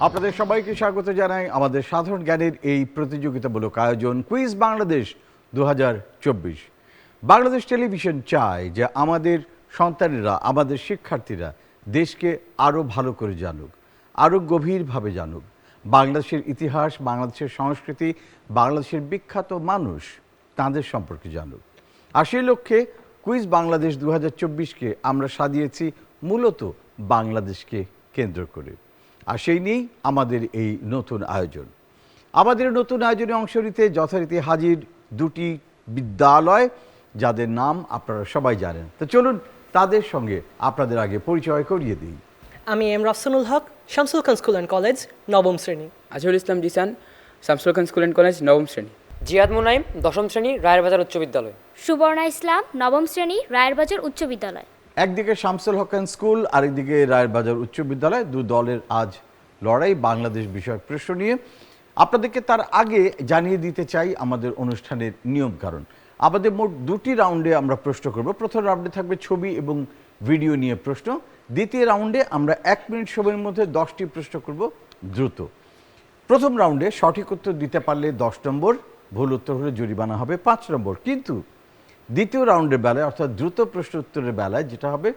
আপনাদের সবাইকে স্বাগত জানাই আমাদের সাধারণ জ্ঞানের এই প্রতিযোগিতামূলক আয়োজন কুইজ বাংলাদেশ 2024। বাংলাদেশ টেলিভিশন চায় যে আমাদের সন্তানেরা, আমাদের শিক্ষার্থীরা দেশকে আরও ভালো করে জানুক, আরও গভীরভাবে জানুক, বাংলাদেশের ইতিহাস, বাংলাদেশের সংস্কৃতি, বাংলাদেশের বিখ্যাত মানুষ তাঁদের সম্পর্কে জানুক। আর সেই লক্ষ্যে কুইজ বাংলাদেশ 2024কে আমরা সাজিয়েছি মূলত বাংলাদেশকে কেন্দ্র করে। আর সেই নিয়েই আমাদের এই নতুন আয়োজন। আমাদের নতুন আয়োজনে অংশ নিতে যথারীতি হাজির দুটি বিদ্যালয়, যাদের নাম আপনারা সবাই জানেন। তো চলুন তাদের সঙ্গে আপনাদের আগে পরিচয় করিয়ে দিই। আমি M Rafsanul Haque, Shamsul Khan school and college, নবম শ্রেণী। Azhul Islam Jisan, Shamsul Khan school and college, নবম শ্রেণী। জিয়াদ মুনাইম, দশম শ্রেণী, রায়েরবাজার উচ্চ বিদ্যালয়। সুবর্ণা ইসলাম, নবম শ্রেণী, রায়েরবাজার উচ্চ বিদ্যালয়। একদিকে শামসুল হক স্কুল, আরেকদিকে রায়েরবাজার উচ্চ বিদ্যালয়। দু দলের আজ লড়াই বাংলাদেশ বিষয়ক প্রশ্ন নিয়ে। আপনাদেরকে তার আগে জানিয়ে দিতে চাই আমাদের অনুষ্ঠানের নিয়ম কারণ। আমাদের মোট দুটি রাউন্ডে আমরা প্রশ্ন করব। প্রথম রাউন্ডে থাকবে ছবি এবং ভিডিও নিয়ে প্রশ্ন। দ্বিতীয় রাউন্ডে আমরা 1 মিনিট সময়ের মধ্যে 10টি প্রশ্ন করব দ্রুত। প্রথম রাউন্ডে সঠিক উত্তর দিতে পারলে 10 নম্বর, ভুল উত্তর হলে জরিমানা হবে 5 নম্বর। কিন্তু দ্বিতীয় রাউন্ডের বেলায় অর্থাৎ দ্রুত প্রশ্ন উত্তরের বেলায় যেটা হবে,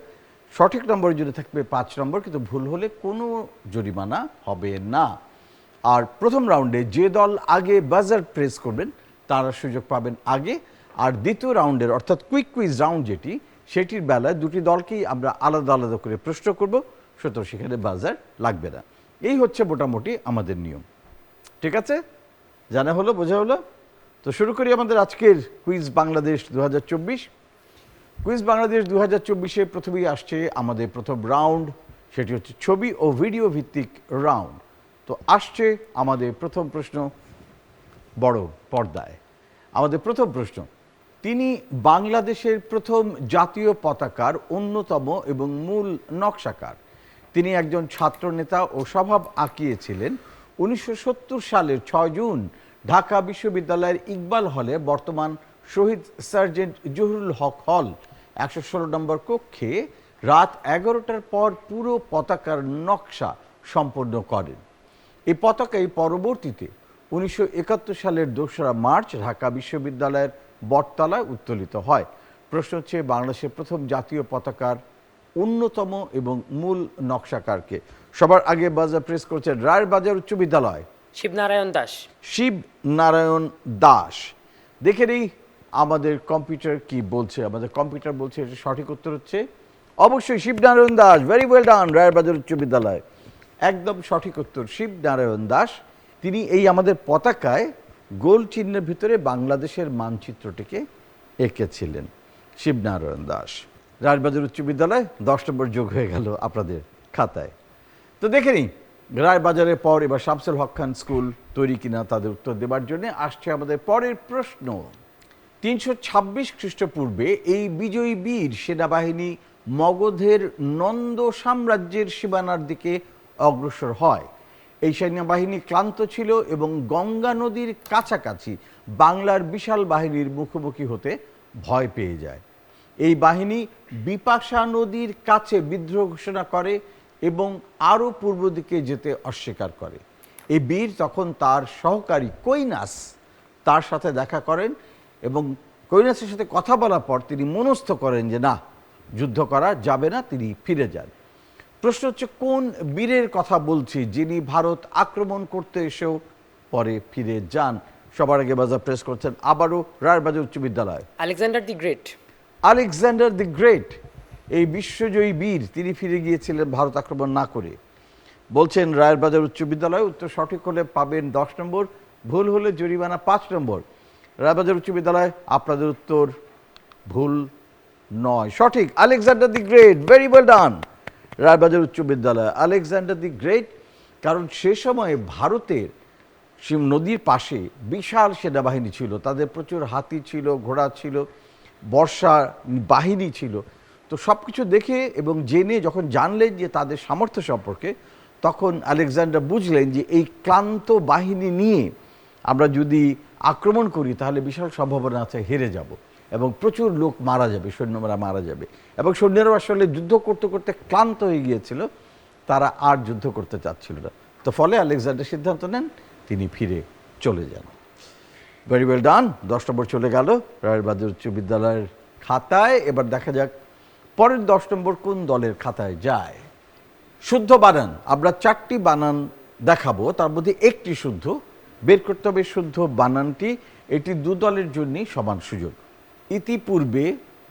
সঠিক নম্বরের জন্য থাকবে 5 নম্বর, কিন্তু ভুল হলে কোনো জরিমানা হবে না। আর প্রথম রাউন্ডে যে দল আগে বাজার প্রেস করবেন তারা সুযোগ পাবেন আগে। আর দ্বিতীয় রাউন্ডের অর্থাৎ কুইক কুইজ রাউন্ড যেটি, সেটির বেলায় দুটি দলকেই আমরা আলাদা আলাদা করে প্রশ্ন করব, সুতরাং সেখানে বাজার লাগবে না। এই হচ্ছে মোটামুটি আমাদের নিয়ম। ঠিক আছে, জানা হলো, বোঝা হলো? তো শুরু করি আমাদের আজকের কুইজ বাংলাদেশ 2024। কুইজ বাংলাদেশ 2024-এ প্রথমেই আসছে আমাদের প্রথম রাউন্ড, সেটি হচ্ছে ছবি ও ভিডিও ভিত্তিক রাউন্ড। তো আসছে আমাদের প্রথম প্রশ্ন বড় পর্দায়। আমাদের প্রথম প্রশ্ন, তিনি বাংলাদেশের প্রথম জাতীয় পতাকার অন্যতম এবং মূল নকশাকার। তিনি একজন ছাত্রনেতা ও স্বভাব আঁকিয়েছিলেন। 1970 সালের 6 জুন ঢাকা বিশ্ববিদ্যালয়ের ইকবাল হলে, বর্তমান শহীদ সার্জেন্ট জহুরুল হক হল, 116 নম্বর কক্ষে রাত 11টার পর পুরো পতাকার নকশা সম্পন্ন করেন। এই পতাকাই পরবর্তীতে 1971 সালের 2রা মার্চ ঢাকা বিশ্ববিদ্যালয়ের বটতলায় উত্তোলিত হয়। প্রশ্ন হচ্ছে, বাংলাদেশের প্রথম জাতীয় পতাকার অন্যতম এবং মূল নকশাকারকে? সবার আগে বাজার প্রেস করছেন রায়েরবাজার উচ্চ বিদ্যালয়, শিবনারায়ণ দাস। শিবনারায়ণ দাস। দেখে নেই আমাদের কম্পিউটার কি বলছে। আমাদের কম্পিউটার বলছে এটা সঠিক উত্তর হচ্ছে অবশ্যই Shibnarayan Das. Very well done, Rayerbazar উচ্চ বিদ্যালয়। একদম সঠিক উত্তর, শিবনারায়ণ দাস। তিনি এই আমাদের পতাকায় গোল চিহ্নের ভিতরে বাংলাদেশের মানচিত্রটিকে এঁকেছিলেন। শিবনারায়ণ দাস। রায়েরবাজার উচ্চ বিদ্যালয় 10 নম্বর যোগ হয়ে গেল আপনাদের খাতায়। তো দেখে নিই রায়েরবাজারের পর এবার শামসুল হক খান স্কুল তৈরি কিনা তাদের উত্তর দেবার জন্য আসছে আমাদের পরের প্রশ্ন। 326 খ্রিস্টপূর্বে এই বিজয়ী বীর সেনাবাহিনী মগধের নন্দ সাম্রাজ্যের সীমানার দিকে অগ্রসর হয়। এই সেনাবাহিনী ক্লান্ত ছিল এবং গঙ্গা নদীর কাছাকাছি বাংলার বিশাল বাহিনীর মুখোমুখি হতে ভয় পেয়ে যায়। এই বাহিনী বিপাশা নদীর কাছে বিদ্রোহ ঘোষণা করে এবং আরও পূর্ব দিকে যেতে অস্বীকার করে। এই বীর তখন তার সহকারী কৈনাস তার সাথে দেখা করেন এবং কৈনাসের সাথে কথা বলার পর তিনি মনস্থ করেন যে না, যুদ্ধ করা যাবে না, তিনি ফিরে যান। প্রশ্ন হচ্ছে, কোন বীরের কথা বলছি যিনি ভারত আক্রমণ করতে এসেও পরে ফিরে যান? সবার আগে বাজার প্রেস করছেন আবারও রায়েরবাজার উচ্চ বিদ্যালয়, Alexander the great. Alexander the great, এই বিশ্বজয়ী বীর, তিনি ফিরে গিয়েছিলেন ভারত আক্রমণ না করে। বলছেন রায়েরবাজার উচ্চ বিদ্যালয়। উত্তর সঠিক হলে পাবেন 10 নম্বর, ভুল হলে জরিমানা 5 নম্বর। রায়েরবাজার উচ্চ বিদ্যালয়, আপনাদের উত্তর ভুল নয়, সঠিক Alexander the great. Very well done, Rayerbazar উচ্চ বিদ্যালয়, আলেকজান্ডার দি গ্রেট। কারণ সে সময়ে ভারতের নদীর পাশে বিশাল সেনাবাহিনী ছিল, তাদের প্রচুর হাতি ছিল, ঘোড়া ছিল, বর্ষা বাহিনী ছিল। তো সব কিছু দেখে এবং জেনে যখন জানলেন যে তাদের সামর্থ্য সম্পর্কে, তখন আলেকজান্ডার বুঝলেন যে এই ক্লান্ত বাহিনী নিয়ে আমরা যদি আক্রমণ করি তাহলে বিশাল সম্ভাবনা আছে হেরে যাব এবং প্রচুর লোক মারা যাবে, সৈন্যরা মারা যাবে। এবং সৈন্যরা আসলে যুদ্ধ করতে করতে ক্লান্ত হয়ে গিয়েছিল, তারা আর যুদ্ধ করতে চাচ্ছিল না। তো ফলে আলেকজান্ডার সিদ্ধান্ত নেন তিনি ফিরে চলে যান। ভেরি ওয়েল ডান, 10 নম্বর চলে গেল রায়ের বাজার উচ্চ বিদ্যালয়ের খাতায়। এবার দেখা যাক পরের 10 নম্বর কোন দলের খাতায় যায়। শুদ্ধ বানান, আমরা 4টি বানান দেখাবো, তার মধ্যে একটি শুদ্ধ বের করতে হবে। শুদ্ধ বানানটি, এটি দু দলের জন্যই সমান সুযোগ। ইতিপূর্বে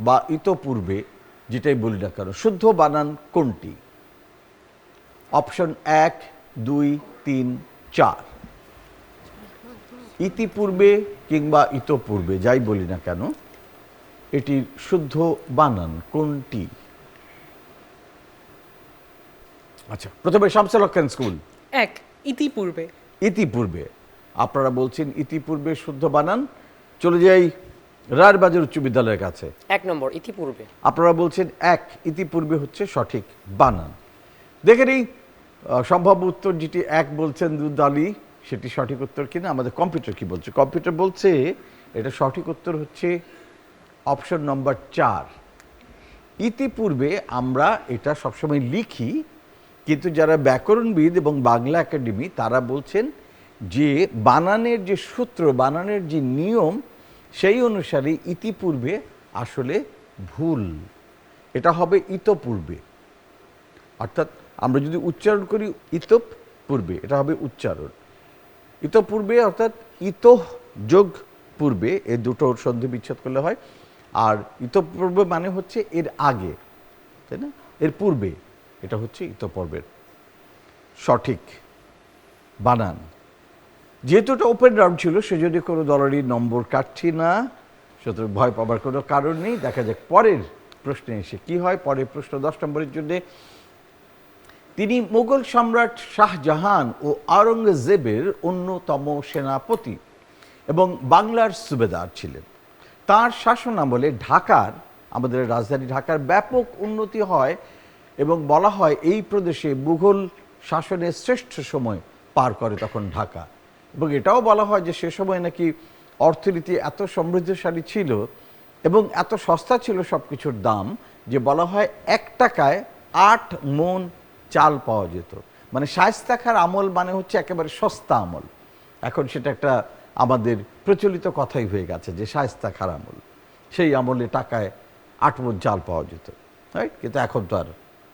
বা ইতপূর্বে যেটাই বলি না কেন, শুদ্ধ বানান কোনটি? অপশন 1, 2, 3, 4। ইতিপূর্বে কিংবা ইতপূর্বে যাই বলি না কেন, এটির শুদ্ধ বানান কোনটি? আচ্ছা, প্রথমে শামসুল হক খান স্কুল। 1. ইতিপূর্বে। ইতিপূর্বে, আপনারা বলছেন ইতিপূর্বে শুদ্ধ বানান। চলে যাই রায়ের বাজার উচ্চ বিদ্যালয়ের কাছে। 1 নম্বর ইতিপূর্বে। আপনারা বলছেন 1, ইতিপূর্বে হচ্ছে সঠিক বানান। দেখে নিই সম্ভাব্য উত্তর যেটি 1 বলছেন দু দলই, সেটি সঠিক উত্তর কিনা। আমাদের কম্পিউটার কি বলছে? কম্পিউটার বলছে এটা সঠিক উত্তর হচ্ছে অপশন নম্বর 4। ইতিপূর্বে আমরা এটা সবসময় লিখি, কিন্তু যারা ব্যাকরণবিদ এবং বাংলা একাডেমি তারা বলছেন যে বানানের যে সূত্র, বানানের যে নিয়ম, সেই অনুসারে ইতিপূর্বে আসলে ভুল, এটা হবে ইতপূর্বে। অর্থাৎ আমরা যদি উচ্চারণ করি ইতপ পূর্বে, এটা হবে উচ্চারণ। ইতপূর্বে অর্থাৎ ইতঃ যোগ পূর্বে, এ দুটোর সন্ধি বিচ্ছেদ করলে হয়। আর ইতপূর্বে মানে হচ্ছে এর আগে, তাই না, এর পূর্বে, এটা হচ্ছে ইতপূর্বের সঠিক বানান। যেহেতু এটা ওপেন রাউন্ড ছিল, সেজন্য কোনো দলেরই নম্বর কাটছি না, সুতরাং ভয় পাবার কোনো কারণ নেই। দেখা যাক পরের প্রশ্নে এসে কি হয়। পরের প্রশ্ন 10 নম্বরের জন্য। তিনি মুঘল সম্রাট শাহজাহান ও আওরঙ্গজেবের অন্যতম সেনাপতি এবং বাংলার সুবেদার ছিলেন। তার শাসন আমলে ঢাকার, আমাদের রাজধানী ঢাকার ব্যাপক উন্নতি হয় এবং বলা হয় এই প্রদেশে মুঘল শাসনের শ্রেষ্ঠ সময় পার করে তখন ঢাকা। এবং এটাও বলা হয় যে সে সময় নাকি অর্থনীতি এত সমৃদ্ধশালী ছিল এবং এত সস্তা ছিল সব কিছুর দাম, যে বলা হয় 1 টাকায় 8 মণ চাল পাওয়া যেত। মানে শায়েস্তা খাঁর আমল মানে হচ্ছে একেবারে সস্তা আমল। এখন সেটা একটা আমাদের প্রচলিত কথাই হয়ে গেছে যে শায়েস্তা খাঁর আমল, সেই আমলে টাকায় 8 মণ চাল পাওয়া যেত, রাইট? কিন্তু এখন তো আর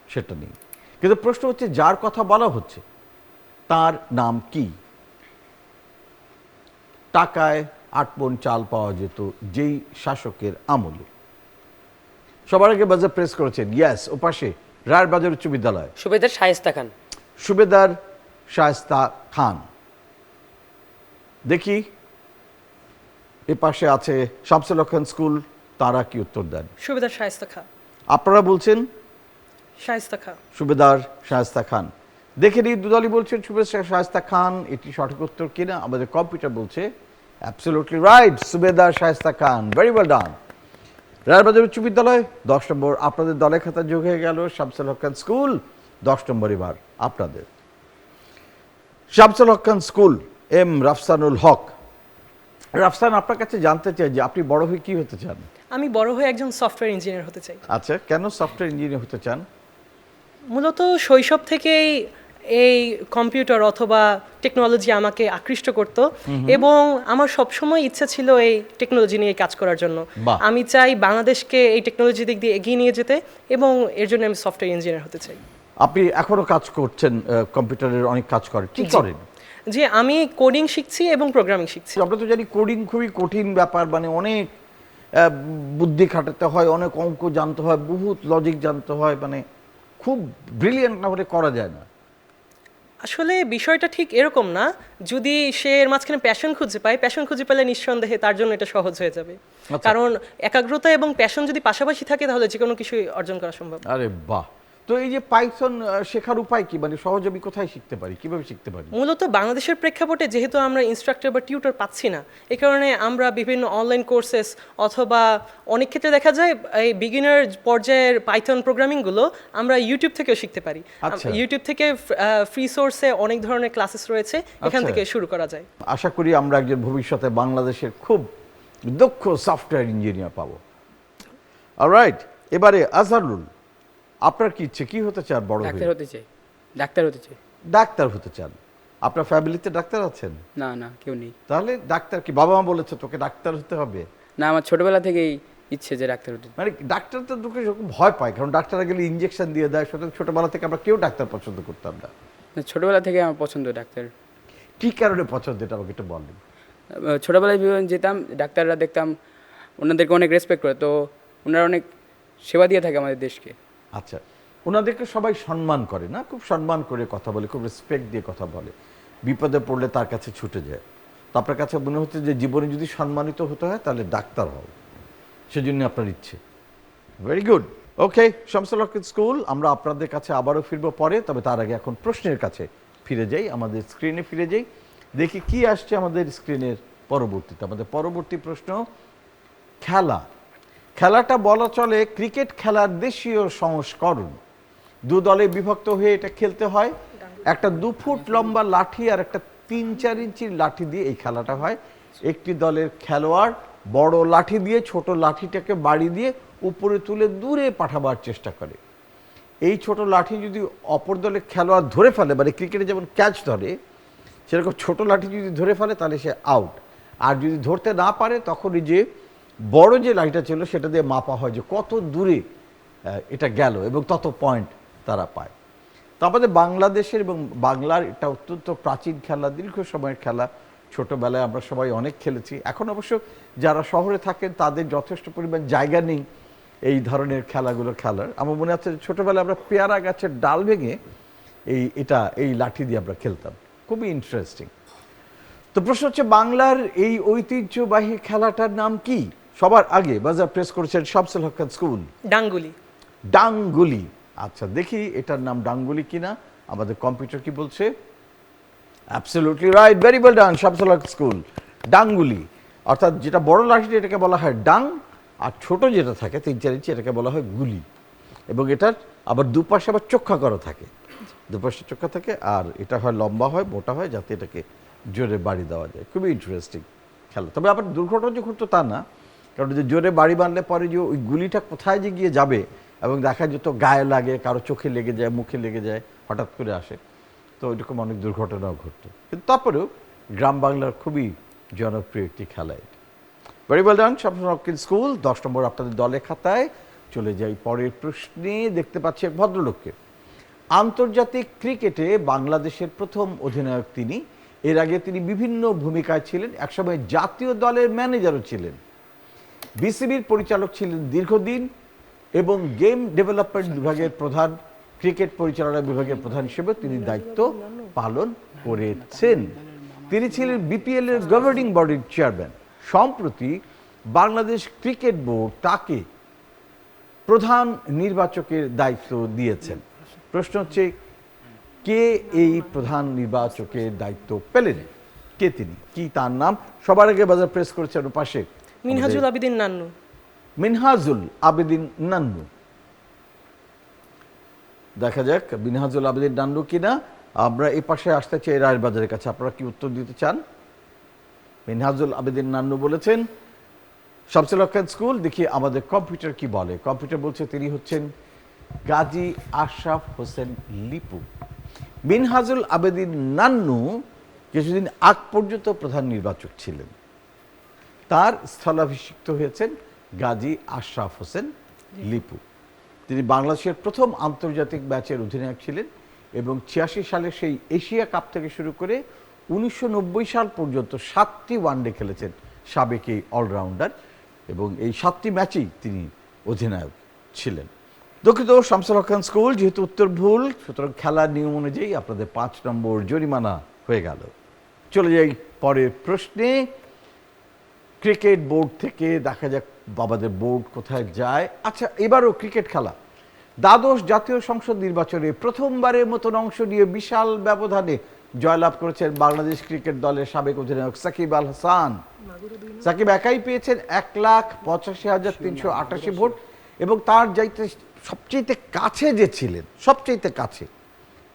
সেটা নেই। কিন্তু প্রশ্ন হচ্ছে যার কথা বলা হচ্ছে তার নাম কি? টাকায় 8 মণ চাল পাওয়া যেত যেই শাসকের আমলে। সবার আগে বাজার প্রেস করেছেন, ইয়েস, ওপাশে রায়ের বাজার উচ্চ বিদ্যালয়। সুবেদার শায়েস্তা খান। সুবেদার শায়েস্তা খান। দেখি এ পাশে আছে শামসুল হক খান স্কুল, তারা কি উত্তর দেন? সুবেদার শায়েস্তা খাঁ। আপনারা বলছেন শায়েস্তা খাঁ। সুবেদার শায়েস্তা খান। দেখে নিই দুদলই বলছেন সুবেদার শায়েস্তা খান, এটি সঠিক উত্তর কিনা। আমাদের কম্পিউটার বলছে absolutely right, Subedar Shaista Khan. Very well done. Rayer Bazar উচ্চ বিদ্যালয় 10 নম্বর আপনাদের দলের খাতা যোগ হয়ে গেল। শামসুল হক খান স্কুল 10 নম্বর এবার আপনাদের। শামসুল হক খান স্কুল, এম রাফসানুল হক। রাফসান, আপনার কাছে জানতে চাই যে আপনি বড় হয়ে কি হতে চান? আমি বড় হয়ে একজন সফটওয়্যার ইঞ্জিনিয়ার হতে চাই। আচ্ছা, কেন সফটওয়্যার ইঞ্জিনিয়ার হতে চান? মূলত শৈশব থেকেই এই কম্পিউটার অথবা টেকনোলজি আমাকে আকৃষ্ট করত এবং আমার সবসময় ইচ্ছা ছিল এই টেকনোলজি নিয়ে কাজ করার জন্য। বাহ। আমি চাই বাংলাদেশকে এই টেকনোলজি দিক দিয়ে এগিয়ে নিয়ে যেতে এবং এর জন্য আমি সফটওয়্যার ইঞ্জিনিয়ার হতে চাই। আপনি এখনো কাজ করছেন, কম্পিউটারের অনেক কাজ করেন, কি করেন? যে আমি কোডিং শিখছি এবং প্রোগ্রামিং শিখছি। আমরা তো জানি কোডিং খুবই কঠিন ব্যাপার, মানে অনেক বুদ্ধি খাটাতে হয়, অনেক অঙ্ক জানতে হয়, বহুত লজিক জানতে হয়, মানে খুব ব্রিলিয়েন্ট না হলে করা যায় না। আসলে বিষয়টা ঠিক এরকম না। যদি সে এর মাঝখানে প্যাশন খুঁজে পায়, প্যাশন খুঁজে পেলে নিঃসন্দেহে তার জন্য এটা সহজ হয়ে যাবে। আচ্ছা। কারণ একাগ্রতা এবং প্যাশন যদি পাশাপাশি থাকে তাহলে যে কোনো কিছুই অর্জন করা সম্ভব। আরে বাহ। তো এই যে পাইথন শেখার উপায় কি, মানে সহজে আমি কোথায় শিখতে পারি, কিভাবে শিখতে পারি? মূলত বাংলাদেশের প্রেক্ষাপটে যেহেতু আমরা ইনস্ট্রাক্টর বা টিউটর পাচ্ছি না, এই কারণে আমরা বিভিন্ন অনলাইন কোর্সেস অথবা অনেক ক্ষেত্রে দেখা যায় এই বিগিনার পর্যায়ের পাইথন প্রোগ্রামিংগুলো আমরা ইউটিউব থেকেও শিখতে পারি। আচ্ছা। ইউটিউব থেকে ফ্রি সোর্সে অনেক ধরনের ক্লাসেস রয়েছে, এখান আচ্ছা। থেকে শুরু করা যায়। আশা করি আমরা একজন ভবিষ্যতে বাংলাদেশের খুব দক্ষ সফটওয়্যার ইঞ্জিনিয়ার পাবো। অলরাইট, এবারে আজহারুল, আপনার কি ইচ্ছে, কি হতে চান বড় হয়ে? ডাক্তার হতে চাই। ডাক্তার হতে চাই। ডাক্তার হতে চান। আপনার ফ্যামিলিতে ডাক্তার আছেন? না না কেউ নেই। তাহলে ডাক্তার কি বাবা মা বলেছে তোকে ডাক্তার হতে হবে? না, আমার ছোটবেলা থেকেই ইচ্ছে যে ডাক্তার হতে। মানে ডাক্তার তো ঢুকে ভয় পায়, কারণ ডাক্তারে গেলে ইঞ্জেকশন দিয়ে দেয়, সুতরাং ছোটবেলা থেকে আমরা কেউ ডাক্তার পছন্দ করতাম না। না, ছোটবেলা থেকে আমার পছন্দ ডাক্তার। কি কারণে পছন্দ এটা আমাকে একটু বলেন। ছোটবেলায় যেতাম, ডাক্তাররা দেখতাম ওনাদেরকে অনেক রেসপেক্ট করে, তো ওনারা অনেক সেবা দিয়ে থাকে আমাদের দেশকে। আচ্ছা, ওনাদেরকে সবাই সম্মান করে না, খুব সম্মান করে কথা বলে, খুব রেসপেক্ট দিয়ে কথা বলে, বিপদে পড়লে তার কাছে ছুটে যায়। তো আপনার কাছে মনে হচ্ছে যে জীবনে যদি সম্মানিত হতে হয় তাহলে ডাক্তার হও, সেজন্য আপনার ইচ্ছে। Very good. Okay, Shamsul Haque school, আমরা আপনাদের কাছে আবারও ফিরবো পরে, তবে তার আগে এখন প্রশ্নের কাছে ফিরে যাই, আমাদের স্ক্রিনে ফিরে যাই, দেখি কি আসছে আমাদের স্ক্রিনের পরবর্তীতে। আমাদের পরবর্তী প্রশ্ন, খেলা। খেলাটা বলা চলে ক্রিকেট খেলার দেশীয় সংস্করণ। দু দলে বিভক্ত হয়ে এটা খেলতে হয়, একটা 2 ফুট লম্বা লাঠি আর একটা 3-4 ইঞ্চির লাঠি দিয়ে এই খেলাটা হয়। একটি দলের খেলোয়াড় বড় লাঠি দিয়ে ছোট লাঠিটাকে বাড়ি দিয়ে উপরে তুলে দূরে পাঠাবার চেষ্টা করে। এই ছোট লাঠি যদি অপর দলের খেলোয়াড় ধরে ফেলে, মানে ক্রিকেটে যেমন ক্যাচ ধরে সেরকম ছোট লাঠি যদি ধরে ফেলে তাহলে সে আউট। আর যদি ধরতে না পারে তখন এই যে বড় যে লাঠিটা ছিল সেটা দিয়ে মাপা হয় যে কত দূরে এটা গেল এবং তত পয়েন্ট তারা পায়। তো আমাদের বাংলাদেশের এবং বাংলার এটা অত্যন্ত প্রাচীন খেলা, দীর্ঘ সময়ের খেলা। ছোটবেলায় আমরা সবাই অনেক খেলেছি। এখন অবশ্য যারা শহরে থাকেন তাদের যথেষ্ট পরিমাণ জায়গা নেই এই ধরনের খেলাগুলো খেলার। আমার মনে আছে ছোটবেলায় আমরা পেয়ারা গাছের ডাল ভেঙে এই লাঠি দিয়ে আমরা খেলতাম, খুবই ইন্টারেস্টিং। তো প্রশ্ন হচ্ছে বাংলার এই ঐতিহ্যবাহী খেলাটার নাম কি? সবার আগে বাজার প্রেস করেছেন শামসুল হক স্কুল। ডাঙ্গুলি। ডাঙ্গুলি। আচ্ছা, দেখি এটার নাম ডাঙ্গুলি কিনা, আমাদের কম্পিউটার কি বলছে। Absolutely right, very well done Shamsul Haque school. ডাঙ্গুলি অর্থাৎ যেটা বড় লাঠি এটাকে বলা হয় ডাং, আর ছোট যেটা থাকে 3-4 ইঞ্চি এটাকে বলা হয় গুলি। এবং এটার আবার দুপাশে আবার চোখা করা থাকে, দুপাশে চোখা থাকে, আর এটা হয় লম্বা হয়, মোটা হয়, যাতে এটাকে জোরে বাড়ি দেওয়া যায়। খুবই ইন্টারেস্টিং খেলা। তবে আবার দুর্ঘটনা যে ঘটতো তা না, কারণ যে জোরে বাড়ি বাঁধলে পরে যে ওই গুলিটা কোথায় যে গিয়ে যাবে এবং দেখা যেত গায়ে লাগে, কারো চোখে লেগে যায়, মুখে লেগে যায়, হঠাৎ করে আসে, তো এরকম অনেক দুর্ঘটনাও ঘটতো। কিন্তু তারপরেও গ্রাম বাংলার খুবই জনপ্রিয় একটি খেলা এটা। Very well done Shamsul Haque school. 10 নম্বর আপনাদের দলের খাতায়। চলে যাই পরের প্রশ্নে। দেখতে পাচ্ছি এক ভদ্রলোককে। আন্তর্জাতিক ক্রিকেটে বাংলাদেশের প্রথম অধিনায়ক তিনি। এর আগে তিনি বিভিন্ন ভূমিকায় ছিলেন, একসময় জাতীয় দলের ম্যানেজারও ছিলেন, বিসিবির পরিচালক ছিলেন দীর্ঘদিন এবং গেম ডেভেলপমেন্ট বিভাগের প্রধান, ক্রিকেট পরিচালনা বিভাগের প্রধান হিসেবে তিনি দায়িত্ব পালন করেছেন। তিনি ছিলেন বিপিএল এর গভর্নিং বডির চেয়ারম্যান। সম্প্রতি বাংলাদেশ ক্রিকেট বোর্ড তাকে প্রধান নির্বাচকের দায়িত্ব দিয়েছেন। প্রশ্ন হচ্ছে কে এই প্রধান নির্বাচকের দায়িত্ব পেলেন, কে তিনি, কি তার নাম? সবার আগে বাজার প্রেস করেছেন পাশে মিনহাজুল আবেদিন নান্নু। মিনহাজুল আবেদিন নান্নু। দেখা যাক মিনহাজুল আবেদিন নান্নু কিনা। আমরা এই পাশে আসতে চাই রায়ের বাজারের কাছে, আপনারা কি উত্তর দিতে চান? মিনহাজুল আবেদিন নান্নু বলেছেন। শামসুল হক স্কুল, দেখি আমাদের কম্পিউটার কি বলে। কম্পিউটার বলছে তিনি হচ্ছেন গাজী আশরাফ হোসেন লিপু। মিনহাজুল আবেদিন নান্নু কিছুদিন আগ পর্যন্ত প্রধান নির্বাচক ছিলেন, তার স্থলাভিষিক্ত হয়েছেন গাজী আশরাফ হোসেন লিপু। তিনি বাংলাদেশের প্রথম আন্তর্জাতিক ম্যাচের অধিনায়ক ছিলেন এবং 86 সালে সেই এশিয়া কাপ থেকে শুরু করে 1990 সাল পর্যন্ত 7টি ওয়ানডে খেলেছেন সাবেক এই অলরাউন্ডার, এবং এই 7টি ম্যাচেই তিনি অধিনায়ক ছিলেন। দুঃখিত শামসুল হক স্কুল, যেহেতু উত্তর ভুল, সুতরাং খেলার নিয়ম অনুযায়ী আপনাদের 5 নম্বর জরিমানা হয়ে গেল। চলে যাই পরের প্রশ্নে। ক্রিকেট বোর্ড থেকে দেখা যাক বাবাদের বোর্ড কোথায় যায়। আচ্ছা, এবারও ক্রিকেট খেলা। দ্বাদশ জাতীয় সংসদ নির্বাচনে প্রথমবারের মতন অংশ নিয়ে বিশাল ব্যবধানে জয়লাভ করেছেন বাংলাদেশ ক্রিকেট দলের সাবেক অধিনায়ক সাকিব আল হাসান। সাকিব একাই পেয়েছেন 1,85,388 ভোট এবং তার যাইতে সবচেয়ে কাছে যে ছিলেন, সবচেয়ে কাছে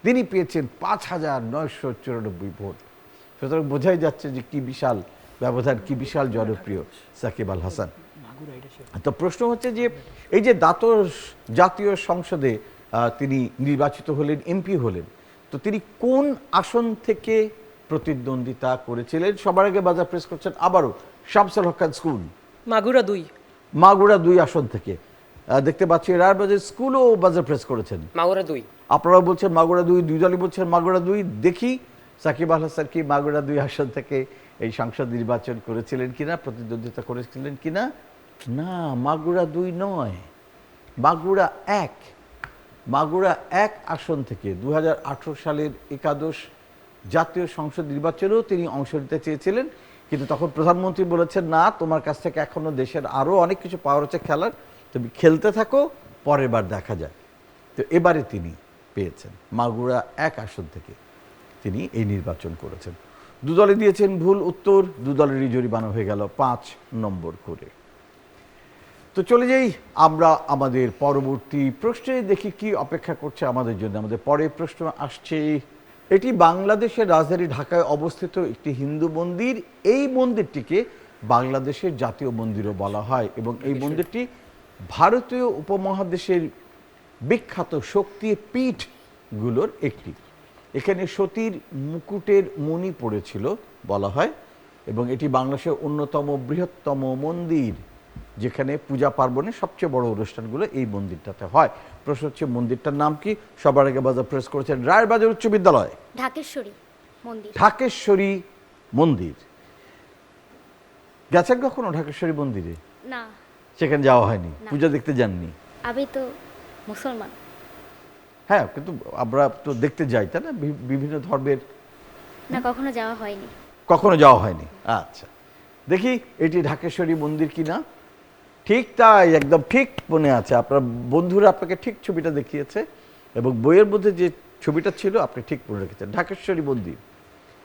তিনি পেয়েছেন 5,994 ভোট। সুতরাং বোঝাই যাচ্ছে যে কি বিশাল ব্যবধান, কি বিশাল জনপ্রিয় সাকিব আল হাসান। তো প্রশ্ন হচ্ছে যে এই যে দ্বাদশ জাতীয় সংসদে তিনি নির্বাচিত হলেন, এমপি হলেন, তো তিনি কোন আসন থেকে প্রতিদ্বন্দ্বিতা করেছিলেন? সবার আগে বাজার প্রেস করছেন আবারও শামসুল হক খান স্কুল, মাগুরা 2। মাগুরা 2 আসন থেকে। দেখতে পাচ্ছি রায়েরবাজার স্কুলও বাজার প্রেস করেছেন। মাগুরা 2। আপনারা বলছেন মাগুরা 2, দুই দলই বলছেন মাগুরা 2। দেখি সাকিব আল হাসান কি মাগুরা 2 আসন থেকে এই সংসদ নির্বাচন করেছিলেন কিনা, প্রতিদ্বন্দ্বিতা করেছিলেন কিনা। না, মাগুরা 2 নয়, মাগুরা 1। মাগুরা 1 আসন থেকে 2018 সালের একাদশ জাতীয় সংসদ নির্বাচনেও তিনি অংশ নিতে চেয়েছিলেন, কিন্তু তখন প্রধানমন্ত্রী বলেছেন না, তোমার কাছ থেকে এখনো দেশের আরও অনেক কিছু পাওয়ার হচ্ছে খেলার, তুমি খেলতে থাকো, পরের বার দেখা যায়। তো এবারে তিনি পেয়েছেন মাগুরা 1 আসন থেকে তিনি এই নির্বাচন করেছেন। দুদলে দিয়েছেন ভুল উত্তর, দুদলেরই জরিমানা হয়ে গেল 5 নম্বর করে। তো চলে যাই আমরা আমাদের পরবর্তী প্রশ্নে, দেখি কি অপেক্ষা করছে আমাদের জন্য। আমাদের পরের প্রশ্ন আসছে, এটি বাংলাদেশের রাজধানী ঢাকায় অবস্থিত একটি হিন্দু মন্দির। এই মন্দিরটিকে বাংলাদেশের জাতীয় মন্দিরও বলা হয় এবং এই মন্দিরটি ভারতীয় উপমহাদেশের বিখ্যাত শক্তি পীঠগুলোর একটি। এখানে সতীর মুকুটের মণি পড়েছিল বলা হয় এবং এটি বাংলাদেশের অন্যতম বৃহত্তম মন্দির, যেখানে পূজা পার্বণে সবচেয়ে বড় অনুষ্ঠানগুলো এই মন্দিরটাতে হয়। প্রশ্ন হচ্ছে মন্দিরটার নাম কি? সবার আগে বাজার প্রেস করেছেন রায়েরবাজার উচ্চ বিদ্যালয়। ঢাকেশ্বরী মন্দির। ঢাকেশ্বরী মন্দির। গেছেন কখনো ঢাকেশ্বরী মন্দিরে? না, সেখানে যাওয়া হয়নি, না। পূজা দেখতে যাননি? আমি তো মুসলমান। হ্যাঁ, কিন্তু আমরা তো দেখতে যাই, তাই না, বিভিন্ন ধর্মের। না, কখনো যাওয়া হয়নি। কখনো যাওয়া হয়নি। আচ্ছা, দেখি এটি ঢাকেশ্বরী মন্দির কিনা। ঠিক তাই, একদম ঠিক মনে আছে। আপনার বন্ধুরা আপনাকে ঠিক ছবিটা দেখিয়েছে এবং বইয়ের মধ্যে যে ছবিটা ছিল আপনি ঠিক মনে রেখেছেন, ঢাকেশ্বরী মন্দির।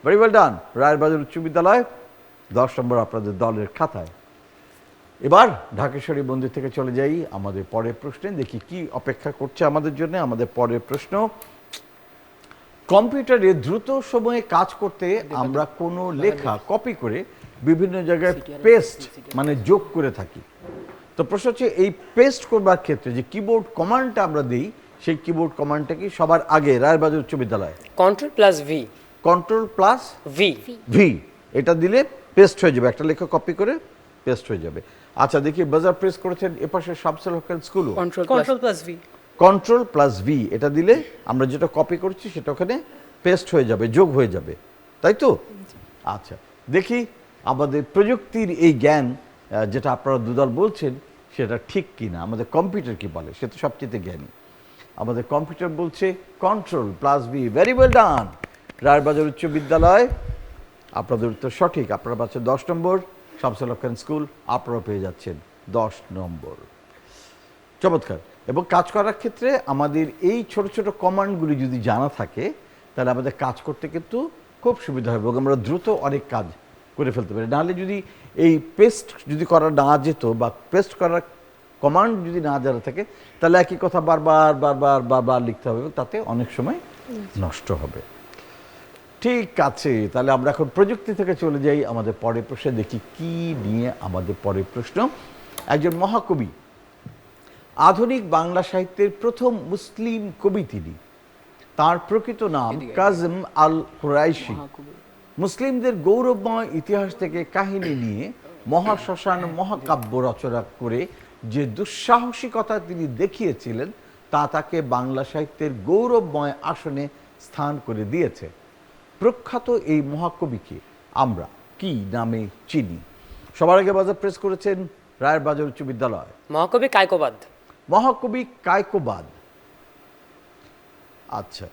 Very well done. রায়েরবাজার উচ্চ বিদ্যালয় 10 নম্বর আপনাদের দলের খাতায়। এবার ঢাকেশ্বরী মন্দির থেকে চলে যাই আমাদের পরের প্রশ্নে, দেখি কি অপেক্ষা করছে আমাদের জন্য। আমাদের পরের প্রশ্ন, কম্পিউটারে দ্রুত সময়ে কাজ করতে আমরা কোনো লেখা কপি করে বিভিন্ন জায়গায় পেস্ট মানে যোগ করে থাকি। তো প্রশ্ন হচ্ছে এই পেস্ট করবার ক্ষেত্রে যে কিবোর্ড কমান্ডটা আমরা দিই, সেই কিবোর্ড কমান্ডটা কি? সবার আগে রায়েরবাজার উচ্চ বিদ্যালয় Ctrl+V। Ctrl+V, V। এটা দিলে পেস্ট হয়ে যাবে, একটা লেখা কপি করে পেস্ট হয়ে যাবে। আচ্ছা, দেখি বাজার প্রেস করেছেন এপাশে শামসুল হক খান স্কুলও। Ctrl+V। Ctrl+V, এটা দিলে আমরা যেটা কপি করছি সেটা ওখানে পেস্ট হয়ে যাবে, যোগ হয়ে যাবে, তাই তো? আচ্ছা, দেখি আমাদের প্রযুক্তির এই জ্ঞান যেটা আপনারা দুদল বলছেন সেটা ঠিক কিনা। আমাদের কম্পিউটার কি বলে, সে তো সবচেয়ে জ্ঞানী। আমাদের কম্পিউটার বলছে Ctrl+V। Very well done. Rayerbazar উচ্চ বিদ্যালয়, আপনাদের উত্তর সঠিক। আপনারা পাচ্ছেন 10 নম্বর। শামসুল হক খান স্কুল আপনারা পেয়ে যাচ্ছেন 10 নম্বর। চমৎকার। এবং কাজ করার ক্ষেত্রে আমাদের এই ছোট ছোট কমান্ডগুলি যদি জানা থাকে তাহলে আমাদের কাজ করতে কিন্তু খুব সুবিধা হবে এবং আমরা দ্রুত অনেক কাজ করে ফেলতে পারি। নাহলে যদি এই পেস্ট যদি করা না যেত বা পেস্ট করার কমান্ড যদি না জানা থাকে তাহলে একই কথা বারবার বারবার বারবার লিখতে হবে, তাতে অনেক সময় নষ্ট হবে। ঠিক আছে, তাহলে আমরা এখন প্রযুক্তি থেকে চলে যাই আমাদের পরের প্রশ্নে, দেখি কি নিয়ে আমাদের পরের প্রশ্ন। একজন মহাকবি, আধুনিক বাংলা সাহিত্যের প্রথম মুসলিম কবি তিনি। তার প্রকৃত নাম কাজম আল কুরাইশি। মুসলিমদের গৌরবময় ইতিহাস থেকে কাহিনী নিয়ে মহাশ্মশান মহাকাব্য রচনা করে যে দুঃসাহসিকতা তিনি দেখিয়েছিলেন তা তাকে বাংলা সাহিত্যের গৌরবময় আসনে স্থান করে দিয়েছে। প্রখ্যাত এই মহাকবিকে আমরা কি নামে চিনি? সবার আগে বাজার প্রেস করেছেন রায়েরবাজার উচ্চ বিদ্যালয়। মহাকবি কায়কোবাদ। মহাকবি কায়কোবাদ। আচ্ছা,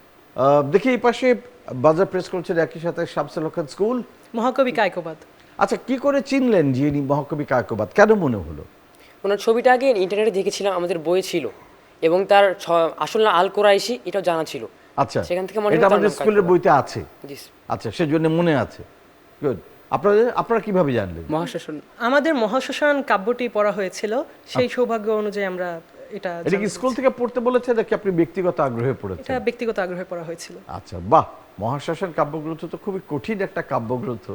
দেখি এই পাশে বাজার প্রেস করেছেন একই সাথে শামসুল হক খান স্কুল। মহাকবি কায়কোবাদ। আচ্ছা, কি করে চিনলেন যে ইনি মহাকবি কায়কোবাদ? কেন মনে হলো? ওনার ছবিটা আগে ইন্টারনেটে দেখেছিলাম, আমাদের বইয়ে ছিল এবং তার আসল নাম আল কুরাইশি এটাও জানা ছিল। আচ্ছা, সেখান থেকে মনে এটা হলো তার আমাদের নাম স্কুলের কায়কোবাদ। বইতে আছে। জি। আচ্ছা, সেজন্য মনে আছে। গুড। আপনারা কিভাবে জানলেন? মহাশাসন। আমাদের মহাশ্মশান কাব্যটি পড়া হয়েছিল, সেই সৌভাগ্য অনুযায়ী আমরা এটা এটা কি স্কুল থেকে পড়তে বলেছে নাকি আপনি ব্যক্তিগত আগ্রহে পড়েছেন? এটা ব্যক্তিগত আগ্রহে পড়া হয়েছিল। আচ্ছা, বাহ। মহাশ্মশান কাব্যগ্রন্থ তো খুবই কঠিন একটা কাব্যগ্রন্থ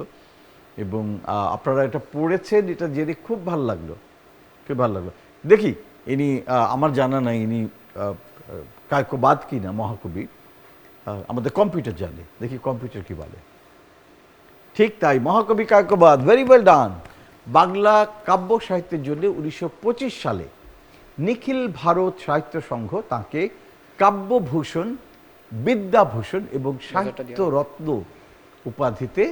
এবং আপনারা এটা পড়েছেন, এটা জেনে খুব ভালো লাগলো, খুব ভালো লাগলো। দেখি ইনি, আমার জানা নাই ইনি কায়কোবাদ কি না মহাকবি, আমাদের কম্পিউটার জানে, দেখি কম্পিউটার কি বলে। ঠিক তাই, মহাকবি Kaikobad, very well done. Bangla কাব্য সাহিত্যের জন্য 1925 সালে নিখিল ভারত সাহিত্য সংঘ তাকে কাব্যভূষণ, বিদ্যাভূষণ এবং সাহিত্য রত্ন উপাধিতে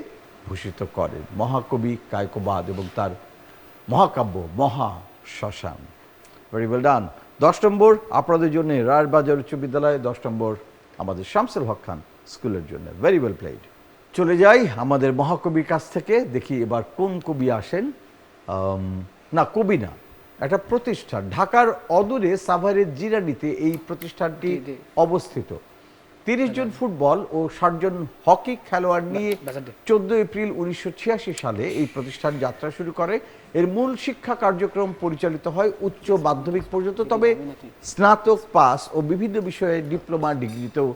ভূষিত করেন মহাকবি কায়কোবাদ এবং তার মহাকাব্য মহা শ্মশান। ভেরি ওয়েল ডান। 10 নম্বর আপনাদের জন্য রায়েরবাজার উচ্চ বিদ্যালয়, 10 নম্বর আমাদের শামসুল হক খান স্কুলের জন্য। Very well played. চলে যাই আমাদের মহাকবির কাছ থেকে, দেখি এবার কোন কবি আসেন। না, কবি না, একটা প্রতিষ্ঠান, ঢাকার অদূরে সাভারের জিরানিতে এই প্রতিষ্ঠানটি অবস্থিত। 30 জন ফুটবল ও 60 জন হকি খেলোয়াড় নিয়ে 14 এপ্রিল 1986 সালে এই প্রতিষ্ঠান যাত্রা শুরু করে। এর মূল শিক্ষা কার্যক্রম পরিচালিত হয় উচ্চ মাধ্যমিক পর্যন্ত, তবে স্নাতক পাস ও বিভিন্ন বিষয়ে ডিপ্লোমা ডিগ্রিতেও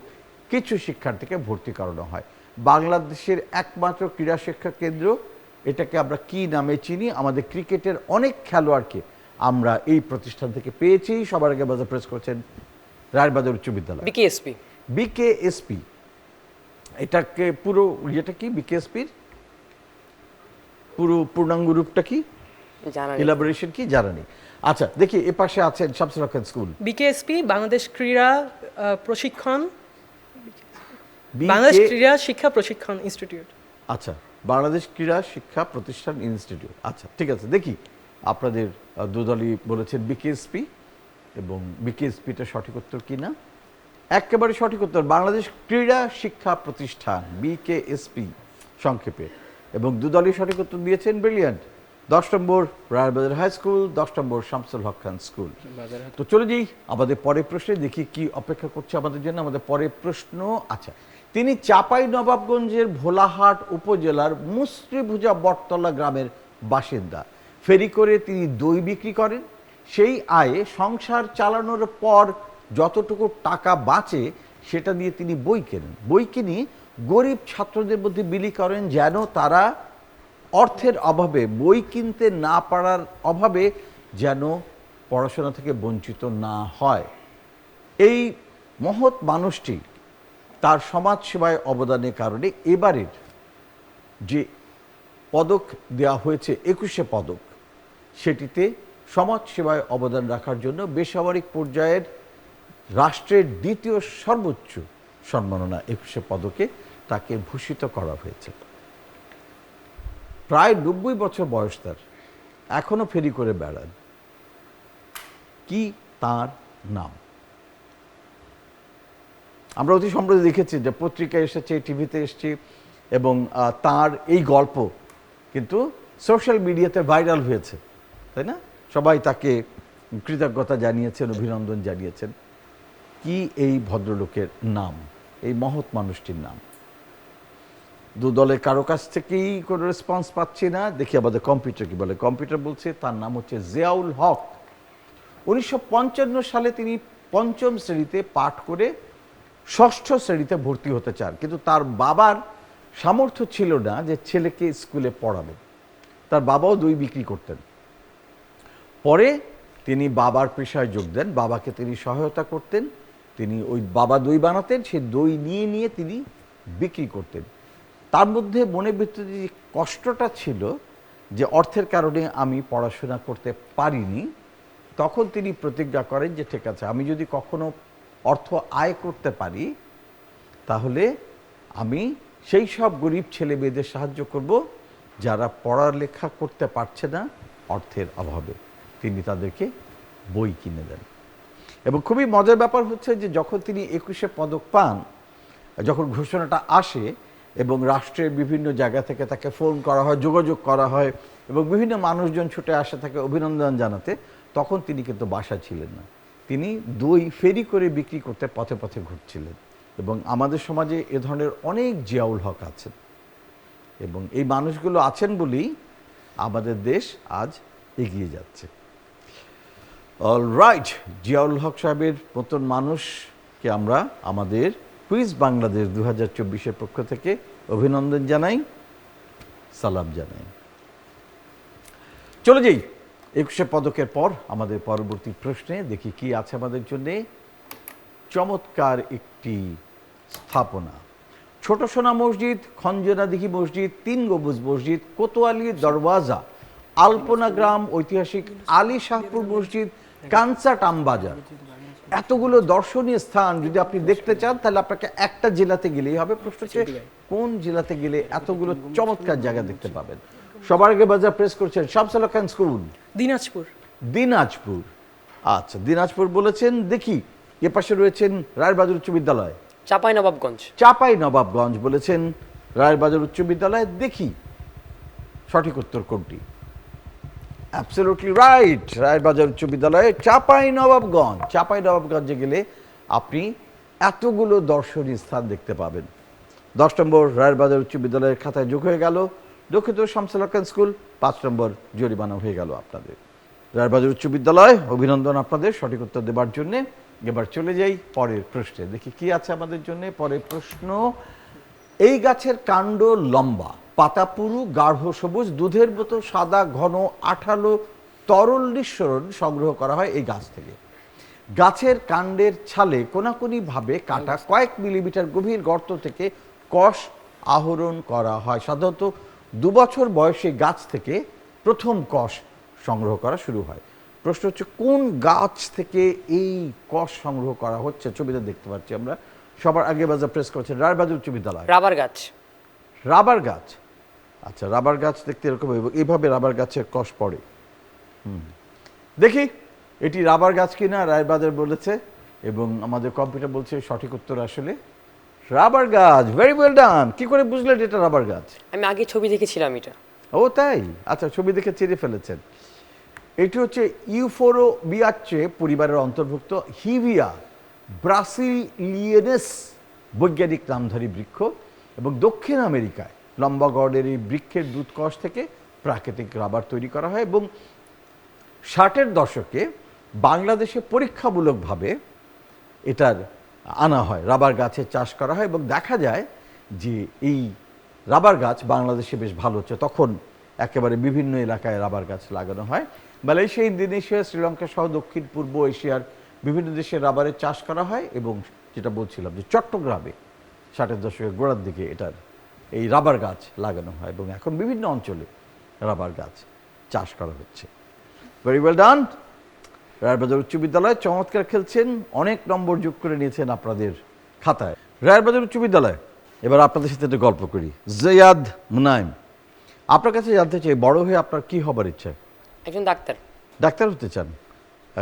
কিছু শিক্ষার্থীকে ভর্তি করানো হয়। বাংলাদেশের একমাত্র ক্রীড়া শিক্ষা কেন্দ্র, এটাকে আমরা কি নামে চিনি? আমাদের ক্রিকেটের অনেক খেলোয়াড়কে আমরা এই প্রতিষ্ঠান থেকে পেয়েছি। সবার আগে বাজার প্রেস করছেন রায়েরবাজার উচ্চ বিদ্যালয়, বিকেএসপি। বিকেএসপি, এটাকে পুরো ইয়েটা কি বিকেএসপির পুরো পূর্ণাঙ্গ রূপটা কি, জানা নেই। এলাবোরেশন কি জানা নেই। আচ্ছা, দেখি এ পাশে আছেন শামসুল হক খান স্কুল। বিকেএসপি বাংলাদেশ ক্রীড়া প্রশিক্ষণ, BK বাংলাদেশ ক্রীড়া শিক্ষা প্রশিক্ষণ ইনস্টিটিউট। আচ্ছা, বাংলাদেশ ক্রীড়া শিক্ষা প্রতিষ্ঠান ইনস্টিটিউট। আচ্ছা, ঠিক আছে, দেখি আপনাদের দুদলই বলেছেন বিকেএসপি, এবং বিকেএসপিটা সঠিক উত্তর কি না? একেবারে সঠিক উত্তর, বাংলাদেশ ক্রীড়া শিক্ষা প্রতিষ্ঠান, বিকেএসপি সংক্ষেপে। এবং দুদলই সঠিক উত্তর দিয়েছেন, ব্রিলিয়ান্ট। 10 নম্বর রায়েরবাজার হাই স্কুল, 10 নম্বর শামসুল হক খান স্কুল। তো চলে যাই আমাদের পরের প্রশ্নে, দেখি কি অপেক্ষা করছে আমাদের জন্য। আমাদের পরের প্রশ্ন, আচ্ছা, তিনি চাঁপাইনবাবগঞ্জের ভোলাহাট উপজেলার মুসরিভুজা বটতলা গ্রামের বাসিন্দা। ফেরি করে তিনি দই বিক্রি করেন। সেই আয়ে সংসার চালানোর পর যতটুকু টাকা বাঁচে সেটা দিয়ে তিনি বই কেনেন। বই কিনে গরিব ছাত্রদের মধ্যে বিলি করেন, যেন তারা অর্থের অভাবে, বই কিনতে না পারার অভাবে যেন পড়াশোনা থেকে বঞ্চিত না হয়। এই মহৎ মানুষটি তার সমাজ সেবায় অবদানের কারণে এবারের যে পদক দেওয়া হয়েছে 21শে পদক, সেটিতে সমাজ সেবায় অবদান রাখার জন্য বেসামরিক পর্যায়ের রাষ্ট্রের দ্বিতীয় সর্বোচ্চ সম্মাননা 21শে পদকে তাকে ভূষিত করা হয়েছে। প্রায় 90 বছর বয়স তার, এখনো ফেরি করে বেড়ান। কি তার নাম? আমরা অতি সম্প্রতি দেখেছি যে পত্রিকায় এসেছে, টিভিতে এসেছে, এবং তার এই গল্প কিন্তু সোশ্যাল মিডিয়াতে ভাইরাল হয়েছে, তাই না? সবাই তাকে কৃতজ্ঞতা জানিয়েছেন, অভিনন্দন জানিয়েছেন। কি এই ভদ্রলোকের নাম, এই মহৎ মানুষটির নাম? দু দলের কারো কাছ থেকেই কোনো রেসপন্স পাচ্ছি না। দেখি আমাদের কম্পিউটার কি বলে। কম্পিউটার বলছে তার নাম হচ্ছে জিয়াউল হক। 1955 সালে তিনি 5ম শ্রেণীতে পাঠ করে 6ষ্ঠ শ্রেণীতে ভর্তি হতে চান, কিন্তু তার বাবার সামর্থ্য ছিল না যে ছেলেকে স্কুলে পড়াবেন। তার বাবাও দই বিক্রি করতেন। পরে তিনি বাবার পেশায় যোগ দেন, বাবাকে তিনি সহায়তা করতেন। তিনি ওই বাবা দই বানাতেন, সেই দই নিয়ে নিয়ে তিনি বিক্রি করতেন। তার মধ্যে মনের ভিতরে যে কষ্টটা ছিল যে অর্থের কারণে আমি পড়াশোনা করতে পারিনি, তখন তিনি প্রতিজ্ঞা করেন যে ঠিক আছে, আমি যদি কখনো অর্থ আয় করতে পারি তাহলে আমি সেই সব গরিব ছেলে মেয়েদের সাহায্য করব যারা পড়ালেখা করতে পারছে না অর্থের অভাবে। তিনি তাদেরকে বই কিনে দেন। এবং খুবই মজার ব্যাপার হচ্ছে যে যখন তিনি 21শে পদক পান, যখন ঘোষণাটা আসে এবং রাষ্ট্রের বিভিন্ন জায়গা থেকে তাকে ফোন করা হয়, যোগাযোগ করা হয়, এবং বিভিন্ন মানুষজন ছুটে আসে তাকে অভিনন্দন জানাতে, তখন তিনি কিন্তু বাসা ছিলেন না। তিনি দই ফেরি করে বিক্রি করতে পথে পথে ঘুরছিলেন। এবং আমাদের সমাজে এ ধরনের অনেক জিয়াউল হক আছেন, এবং এই মানুষগুলো আছেন বলেই আমাদের দেশ আজ এগিয়ে যাচ্ছে। অলরাইট, জিয়াউল হক সাহেবের মতন মানুষকে আমরা আমাদের কুইজ বাংলাদেশ 2024-এর পক্ষ থেকে অভিনন্দন জানাই, সালাম জানাই। চলে যাই 21শে পদকের পর আমাদের পরবর্তী প্রশ্নে, দেখি কি আছে আমাদের জন্যে। চমৎকার একটি স্থাপনা। ছোট সোনা মসজিদ, খঞ্জনাদিঘি মসজিদ, 3 গম্বুজ মসজিদ, কোতোয়ালি দরওয়াজা, আলপনা গ্রাম, ঐতিহাসিক আলী শাহপুর মসজিদ, কানসাট আমবাজার, এতগুলো দর্শনীয় স্থান যদি আপনি দেখতে চান তাহলে আপনাকে একটা জেলাতে গেলেই হবে। প্রশ্ন হচ্ছে কোন জেলাতে গেলে এতগুলো চমৎকার জায়গা দেখতে পাবেন? সবার আগে বাজার প্রেস করছেন শামসুল হক খান স্কুল, দিনাজপুর। দিনাজপুর। আচ্ছা, দিনাজপুর বলেছেন। দেখি এ পাশে রয়েছেন রায়েরবাজার উচ্চ বিদ্যালয়, চাঁপাইনবাবগঞ্জ। চাপাই নবাবগঞ্জ বলেছেন রায়েরবাজার উচ্চ বিদ্যালয়। দেখি সঠিক উত্তর কোনটি? অ্যাবসলিউটলি রাইট, রায়েরবাজার উচ্চ বিদ্যালয়ে চাপাই নবাবগঞ্জ। চাপাই নবাবগঞ্জে গেলে আপনি এতগুলো দর্শনীয় স্থান দেখতে পাবেন। 10 নম্বর রায়েরবাজার উচ্চ বিদ্যালয়ের খাতায় যোগ হয়ে গেল। দুঃখিত শামসুল হক খান স্কুল, 5 নম্বর জরিমানা হয়ে গেল আপনাদের। রায়েরবাজার উচ্চ বিদ্যালয়, অভিনন্দন আপনাদের সঠিক উত্তর দেওয়ার জন্যে। এবার চলে যাই পরের প্রশ্নে, দেখি কি আছে আমাদের জন্য পরের প্রশ্ন। এই গাছের কাণ্ড লম্বা, পাতা পুরু, গাঢ় সবুজ, দুধের মতো সাদা, ঘন আঠালো তরল নিঃসরণ সংগ্রহ করা হয় এই গাছ থেকে। গাছের কাণ্ডের ছালে কোনাকুনি ভাবে কাটা কয়েক মিলিমিটার গভীর গর্ত থেকে কষ আহরণ করা হয়। সাধারণত 2 বছর বয়সে গাছ থেকে প্রথম কষ সংগ্রহ করা শুরু হয়। প্রশ্ন হচ্ছে কোন গাছ থেকে এই কষ সংগ্রহ করা হচ্ছে? ছবিতে দেখতে পাচ্ছি আমরা। সবার আগে বাজার প্রেস করছেন রায়েরবাজার উচ্চ বিদ্যালয়। রাবার গাছ। রাবার গাছ। আচ্ছা, রাবার গাছ দেখতে এরকম এইভাবে রাবার গাছের কষ পড়ে। দেখি এটি রাবার গাছ কিনা। রায়েরবাজার বলেছে এবং আমাদের কম্পিউটার বলছে সঠিক উত্তর আসলে রাবার গাছ। ভেরি ওয়েল ডান। কি করে বুঝলেন এটা রাবার গাছ? আমি আগে ছবি দেখেছিলাম এটা। ও তাই? আচ্ছা, ছবি দেখে চিনে ফেলেছেন। এটি হচ্ছে ইউফোরবিয়াচে পরিবারের অন্তর্ভুক্ত হিভিয়া ব্রাসিলিয়েনেস বৈজ্ঞানিক নামধারী বৃক্ষ এবং দক্ষিণ আমেরিকায় লম্বা গড়ের এই বৃক্ষের দুধকষ থেকে প্রাকৃতিক রাবার তৈরি করা হয় এবং 60-এর দশকে বাংলাদেশে পরীক্ষামূলকভাবে এটার আনা হয়, রাবার গাছের চাষ করা হয় এবং দেখা যায় যে এই রাবার গাছ বাংলাদেশে বেশ ভালো হচ্ছে। তখন একেবারে বিভিন্ন এলাকায় রাবার গাছ লাগানো হয়। মালয়েশিয়া, ইন্দোনেশিয়া, শ্রীলঙ্কা সহ দক্ষিণ পূর্ব এশিয়ার বিভিন্ন দেশে রাবারের চাষ করা হয় এবং যেটা বলছিলাম যে চট্টগ্রামে 60-এর দশকের গোড়ার দিকে এটার এই রাবার গাছ লাগানো হয় এবং এখন বিভিন্ন অঞ্চলে রাবার গাছ চাষ করা হচ্ছে। Very well done. রায়েরবাজার উচ্চ বিদ্যালয় চমৎকার খেলছেন, অনেক নম্বর যোগ করে নিয়েছেন আপনাদের খাতায়। রায়েরবাজার উচ্চ বিদ্যালয়, এবার আপনাদের সাথে একটা গল্প করি। জয়াদ মুনাইম, আপনার কাছে জানতে চাই বড় হয়ে আপনার কি হবার ইচ্ছা? একজন ডাক্তার। ডাক্তার হতে চান?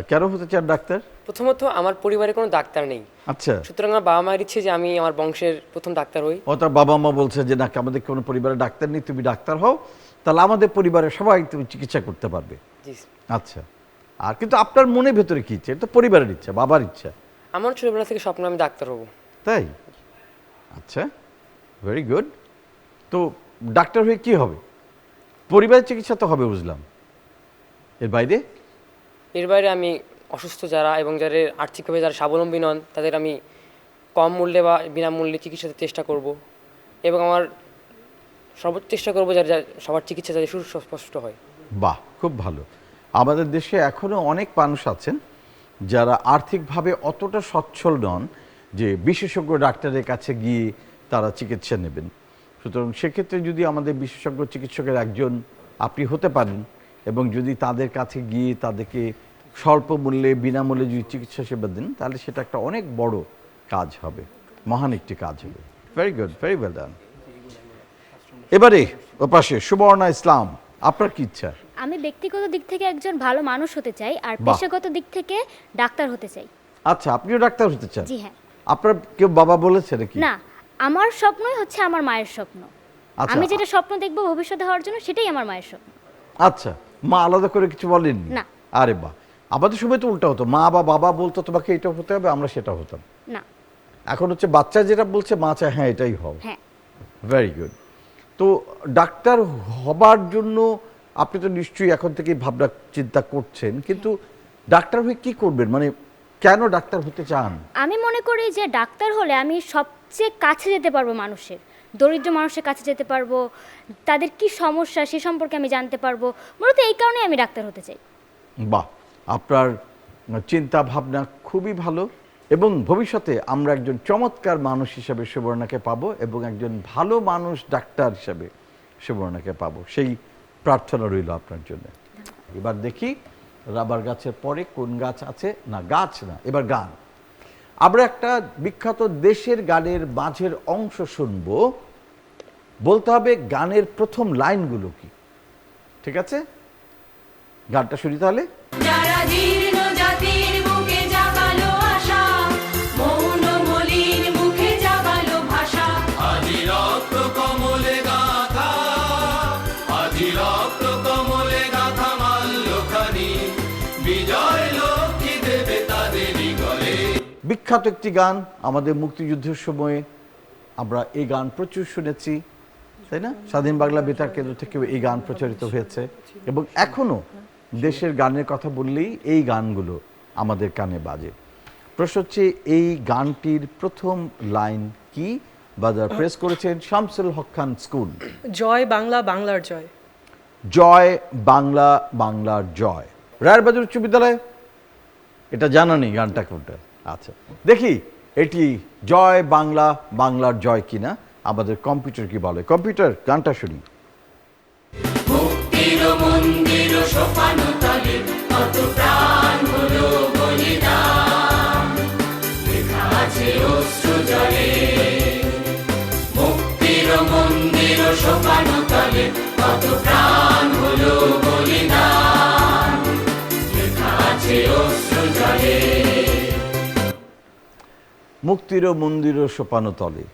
কেন হতে চান ডাক্তার? প্রথমত আমার পরিবারে কোনো ডাক্তার নেই, আচ্ছা। সুতরাং আমার বাবা মায়ের ইচ্ছে যে আমি আমার বংশের প্রথম ডাক্তার হই। ও তার বাবা মা বলছে যে নাকি আমাদের কোনো পরিবারে ডাক্তার নেই, তুমি ডাক্তার হও, তাহলে আমাদের পরিবারে সবাই তুমি চিকিৎসা করতে পারবে। জি। আচ্ছা, আর কিন্তু আপনার মনের ভেতরে কি ইচ্ছে? এটা তো পরিবারের ইচ্ছা, বাবার ইচ্ছা। আমার ছোটবেলা থেকে স্বপ্ন আমি ডাক্তার হব। তাই? আচ্ছা, ভেরি গুড। তো ডাক্তার হয়ে কি হবে? পরিবারের চিকিৎসা তো হবে বুঝলাম, এর বাইরে? এর বাইরে আমি অসুস্থ যারা এবং যাদের আর্থিকভাবে যারা স্বাবলম্বী নন তাদের আমি কম মূল্যে বা বিনামূল্যে চিকিৎসার চেষ্টা করব এবং আমার সর্বোচ্চ চেষ্টা করবো যারা সবার চিকিৎসা যাতে সুস্পষ্ট হয়। বাহ, খুব ভালো। আমাদের দেশে এখনও অনেক মানুষ আছেন যারা আর্থিকভাবে অতটা সচ্ছল নন যে বিশেষজ্ঞ ডাক্তারের কাছে গিয়ে তারা চিকিৎসা নেবেন। সুতরাং সেক্ষেত্রে যদি আমাদের বিশেষজ্ঞ চিকিৎসকের একজন আপনি হতে পারেন এবং যদি তাদের কাছে গিয়ে তাদেরকে স্বল্প মূল্যে বিনামূল্যে যদি চিকিৎসা সেবা দেন তাহলে সেটা একটা অনেক বড় কাজ হবে, মহান একটি কাজ হবে। ভেরি গুড, ভেরি ওয়েল ডান। এবারে ওপাশে সুবর্ণা ইসলাম, আপনার কি ইচ্ছা? আমি ব্যক্তিগত দিক থেকে একজন ভালো মানুষ হতে চাই আর বাহ। পেশাগত দিক থেকে ডাক্তার হতে চাই। আচ্ছা, আপনিও ডাক্তার হতে চান? জি হ্যাঁ। আপনার কেউ বাবা বলেছে নাকি? না, আমার স্বপ্নই হচ্ছে আমার মায়ের স্বপ্ন। আচ্ছা। আমি যেটা স্বপ্ন দেখব ভবিষ্যতে হওয়ার জন্য সেটাই আমার মায়ের স্বপ্ন। আচ্ছা, মা আলাদা করে কিছু বলেননি? না। আরে বাহ, আমাদের সময় তো উল্টা হতো, মা বা বাবা বলতো তোমাকে এটা হতে হবে, আমরা সেটা হতাম। না। এখন হচ্ছে বাচ্চা যেটা বলছে মা চায় হ্যাঁ এটাই হও। হ্যাঁ। Very good. তো ডাক্তার হবার জন্য আপনি তো নিশ্চয়ই এখন থেকে ভাবনা চিন্তা করছেন, কিন্তু ডাক্তার হয়ে কি করবেন, মানে কেন ডাক্তার হতে চান? আমি মনে করি যে ডাক্তার হলে আমি সবচেয়ে কাছে যেতে পারবো মানুষের, দরিদ্র মানুষের কাছে যেতে পারবো, তাদের কি সমস্যা সে সম্পর্কে আমি জানতে পারবো। মূলত এই কারণেই আমি ডাক্তার হতে চাই। বাহ, আপনার চিন্তা ভাবনা খুবই ভালো এবং ভবিষ্যতে আমরা একজন চমৎকার মানুষ হিসেবে সুবর্ণাকে পাবো এবং একজন ভালো মানুষ ডাক্তার হিসেবে সুবর্ণাকে পাবো, সেই প্রার্থনা রইল আপনার জন্য। এবার দেখি রাবার গাছের পরে কোন গাছ আছে, না গাছ না, এবার গান। আমরা একটা বিখ্যাত দেশের গানের মাঝের অংশ শুনবো, বলতে হবে গানের প্রথম লাইনগুলো কি, ঠিক আছে? গানটা শুনি তাহলে। যারা জীর্ণ জাতির বুকে জাগালো আশা, মৌন মলিন মুখে জাগালো ভাষা। আজি রক্ত কমলে গাথা, আজি রক্ত কমলে গাথা মাল্যখানি, বিজয় লক্ষ্মী দেবে তাদেরই গলে। বিখ্যাত একটি গান, আমাদের মুক্তিযুদ্ধের সময়ে আমরা এই গান প্রচুর শুনেছি, তাই না? স্বাধীন বাংলা বেতার কেন্দ্র থেকেও এই গান প্রচারিত হয়েছে এবং এখনো দেশের গানের কথা বললেই এই গানগুলো আমাদের কানে বাজে। প্রশ্ন হচ্ছে এই গানটির প্রথম লাইন কি? বাজার প্রেস করেছেন শামসুল হক খান স্কুল। জয় বাংলা, বাংলার জয়। জয় বাংলা, বাংলার জয়। রায়ের বাজার উচ্চ বিদ্যালয়, এটা জানা নেই গানটা কোনটা। আচ্ছা দেখি এটি জয় বাংলা, বাংলার জয় কিনা। আমাদের কম্পিউটার কি বলে। কম্পিউটার, গানটা শুনি। মুক্তির মন্দির সোপানো তলে কত প্রাণ হলো বলিদান, লেখা আছে অশ্রু জলে। মুক্তির মন্দির সোপানো তলে কত প্রাণ হলো বলিদান, লেখা আছে অশ্রু জলে। মুক্তির মন্দির সোপানো তলে,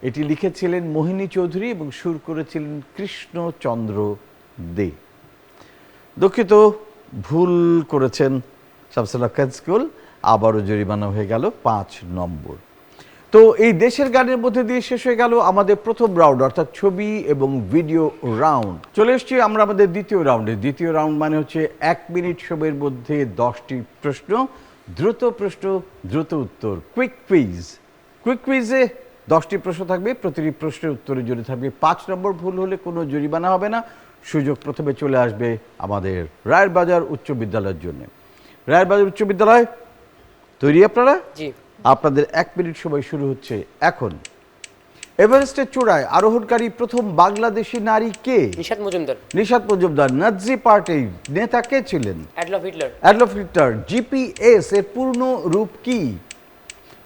এটি লিখেছিলেন মোহিনী চৌধুরী এবং সুর করেছিলেন কৃষ্ণচন্দ্র দে। দুঃখিত, ভুল করেছেন শামসুল হক খান স্কুল, আবারও জরিমানা হয়ে গেল 5 নম্বর। তো এই দেশের গানের মধ্যে দিয়ে শেষ হয়ে গেল আমাদের প্রথম রাউন্ড, অর্থাৎ ছবি এবং ভিডিও রাউন্ড। চলে এসছি আমরা আমাদের দ্বিতীয় রাউন্ডে। দ্বিতীয় রাউন্ড মানে হচ্ছে 1 মিনিট সময়ের মধ্যে 10টি প্রশ্ন, দ্রুত প্রশ্ন, দ্রুত উত্তর, কুইক কুইজ। কুইক কুইজে 10টি প্রশ্ন থাকবে, প্রতিটি প্রশ্নের উত্তরের জন্য থাকবে 5 নম্বর। ভুল হলে কোনো জরিমানা হবে না। সুযোগ প্রথমে চলে আসবে আমাদের রায়ের বাজার উচ্চ বিদ্যালয়ের জন্য। রায়ের বাজার উচ্চ বিদ্যালয় তৈরি আপনারা? জি। আপনাদের 1 মিনিট সময় শুরু হচ্ছে এখন। এভারেস্টের চূড়ায় আরোহণকারী প্রথম বাংলাদেশি নারী কে? নিশাত মজুমদার। নিশাত মজুমদার। নাৎজি পার্টির নেতা কে ছিলেন? Adolf Hitler. Adolf Hitler. GPS এর পূর্ণ রূপ কি?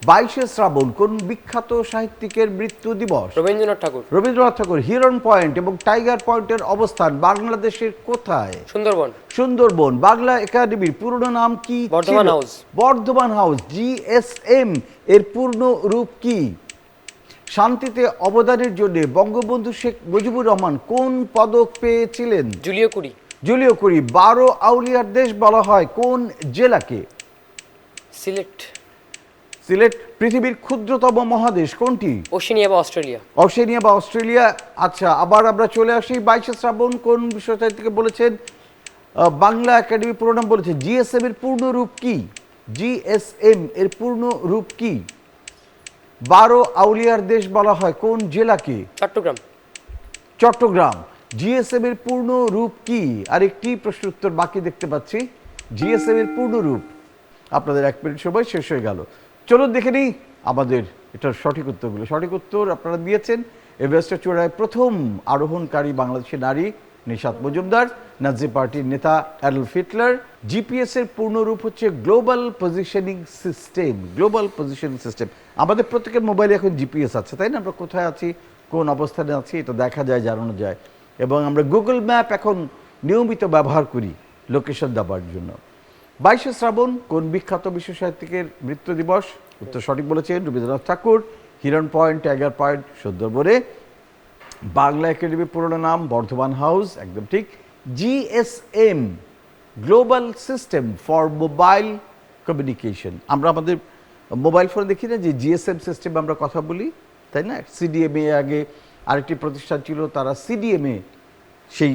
22শে শ্রাবণ কোন বিখ্যাত সাহিত্যিকের মৃত্যু দিবস? রবীন্দ্রনাথ ঠাকুর। রবীন্দ্রনাথ ঠাকুর। হিরন পয়েন্ট এবং টাইগার পয়েন্টের অবস্থান বাংলাদেশের কোথায়? সুন্দরবন। সুন্দরবন। বাংলা একাডেমির পুরনো নাম কি ছিল? Bardhaman house. Bardhaman house. GSM এর পূর্ণ রূপ কি? শান্তিতে অবদানের জন্য বঙ্গবন্ধু শেখ মুজিবুর রহমান কোন পদক পেয়েছিলেন? জুলিও কুরি। জুলিও কুরি। 12 আউলিয়ার দেশ বলা হয় কোন জেলাকে? সিলেট। সিলেট। পৃথিবীর ক্ষুদ্রতম মহাদেশ কোনটি? ওশেনিয়া বা অস্ট্রেলিয়া। অস্ট্রেলিয়া বা অস্ট্রেলিয়া। আচ্ছা, আবার আমরা চলে আসি 22শে শ্রাবণ কোন বিষয় থেকে বলেছেন? বাংলা একাডেমি পুরো নাম বলেছে। জিএসএম এর পূর্ণ রূপ কি? জিএসএম এর পূর্ণ রূপ কি? 12 আউলিয়ার দেশ বলা হয় কোন জেলাকে? চট্টগ্রাম। চট্টগ্রাম। জিএসএম এর পূর্ণ রূপ কি? আরেকটি প্রশ্ন উত্তর বাকি দেখতে পাচ্ছি। জিএসএম এর পূর্ণ রূপ। আপনাদের 1 মিনিট সময় শেষ হয়ে গেল। চলুন দেখে নিই আমাদের এটার সঠিক উত্তরগুলো। সঠিক উত্তর আপনারা দিয়েছেন। এভারেস্টের চূড়ায় প্রথম আরোহণকারী বাংলাদেশি নারী নিশাত মজুমদার। নাৎজি পার্টির নেতা অ্যাডলফ হিটলার। জিপিএস এর পূর্ণ রূপ হচ্ছে global positioning system. Global positioning system. আমাদের প্রত্যেকের মোবাইলে এখন জিপিএস আছে, তাই না? আমরা কোথায় আছি, কোন অবস্থানে আছি, এটা দেখা যায়, জানানো যায়। এবং আমরা গুগল ম্যাপ এখন নিয়মিত ব্যবহার করি লোকেশন দেওয়ার জন্য। 22শে শ্রাবণ কোন বিখ্যাত বিশ্ব সাহিত্যিকের মৃত্যু দিবস? উত্তর সঠিক বলেছেন রবীন্দ্রনাথ ঠাকুর। হিরন পয়েন্ট, টাইগার পয়েন্ট সুন্দরবনে। বাংলা একাডেমির পুরনো নাম বর্ধমান হাউস, একদম ঠিক। GSM global system for mobile communication. আমরা আমাদের মোবাইল ফোনে দেখি না যে জিএসএম সিস্টেম আমরা কথা বলি, তাই না? সিডিএমএ আগে আরেকটি প্রতিষ্ঠান ছিল, তারা সিডিএমএ সেই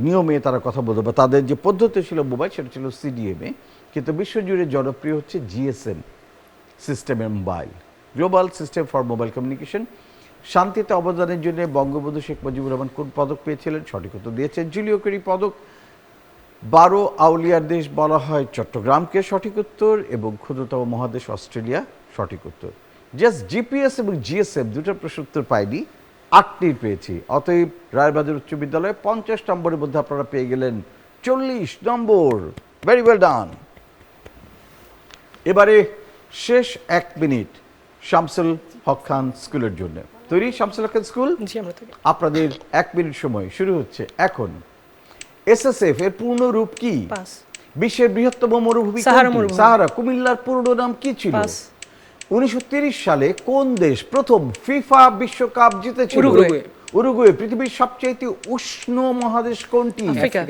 নিয়মে তারা কথা বলতো, বা তাদের যে পদ্ধতি ছিল মোবাইল সেটা ছিল সিডিএমএ। কিন্তু বিশ্বজুড়ে জনপ্রিয় হচ্ছে জিএসএম সিস্টেমের mobile, global system for mobile communication. শান্তিতে অবদানের জন্য বঙ্গবন্ধু শেখ মুজিবুর রহমান কোন পদক পেয়েছিলেন? সঠিক উত্তর দিয়েছেন জুলিও কুরি পদক। 12 আউলিয়ার দেশ বলা হয় চট্টগ্রামকে সঠিক উত্তর, এবং ক্ষুদ্রতম মহাদেশ অস্ট্রেলিয়া সঠিক উত্তর। জাস্ট জিপিএস এবং জিএসএফ দুটোর প্রশ্ন উত্তর পাইনি, 8টি পেয়েছি। অতএব রায়েরবাজার উচ্চ বিদ্যালয়ে 50 নম্বরের মধ্যে আপনারা পেয়ে গেলেন 40 নম্বর। ভেরি ওয়েল ডান। এবারে শেষ 1 মিনিট শামসুল হক খান স্কুলের জন্য। তৈরি শামসুল হক খান স্কুল? জি আমরা তৈরি। আপনাদের 1 মিনিট সময় শুরু হচ্ছে এখন। এসএসএফ এর পূর্ণ রূপ কি? পাস। বিশ্বের বৃহত্তম মরুভূমি সাহারা কোনটি? মরুভূমি। সাহারা। কুমিল্লার পুরো নাম কি ছিল? পাস। 1930 সালে কোন দেশ প্রথম ফিফা বিশ্বকাপ জিতেছিল? উরুগুয়ে। উরুগুয়ে। পৃথিবীর সবচেয়ে উষ্ণ মহাদেশ কোনটি? আফ্রিকা।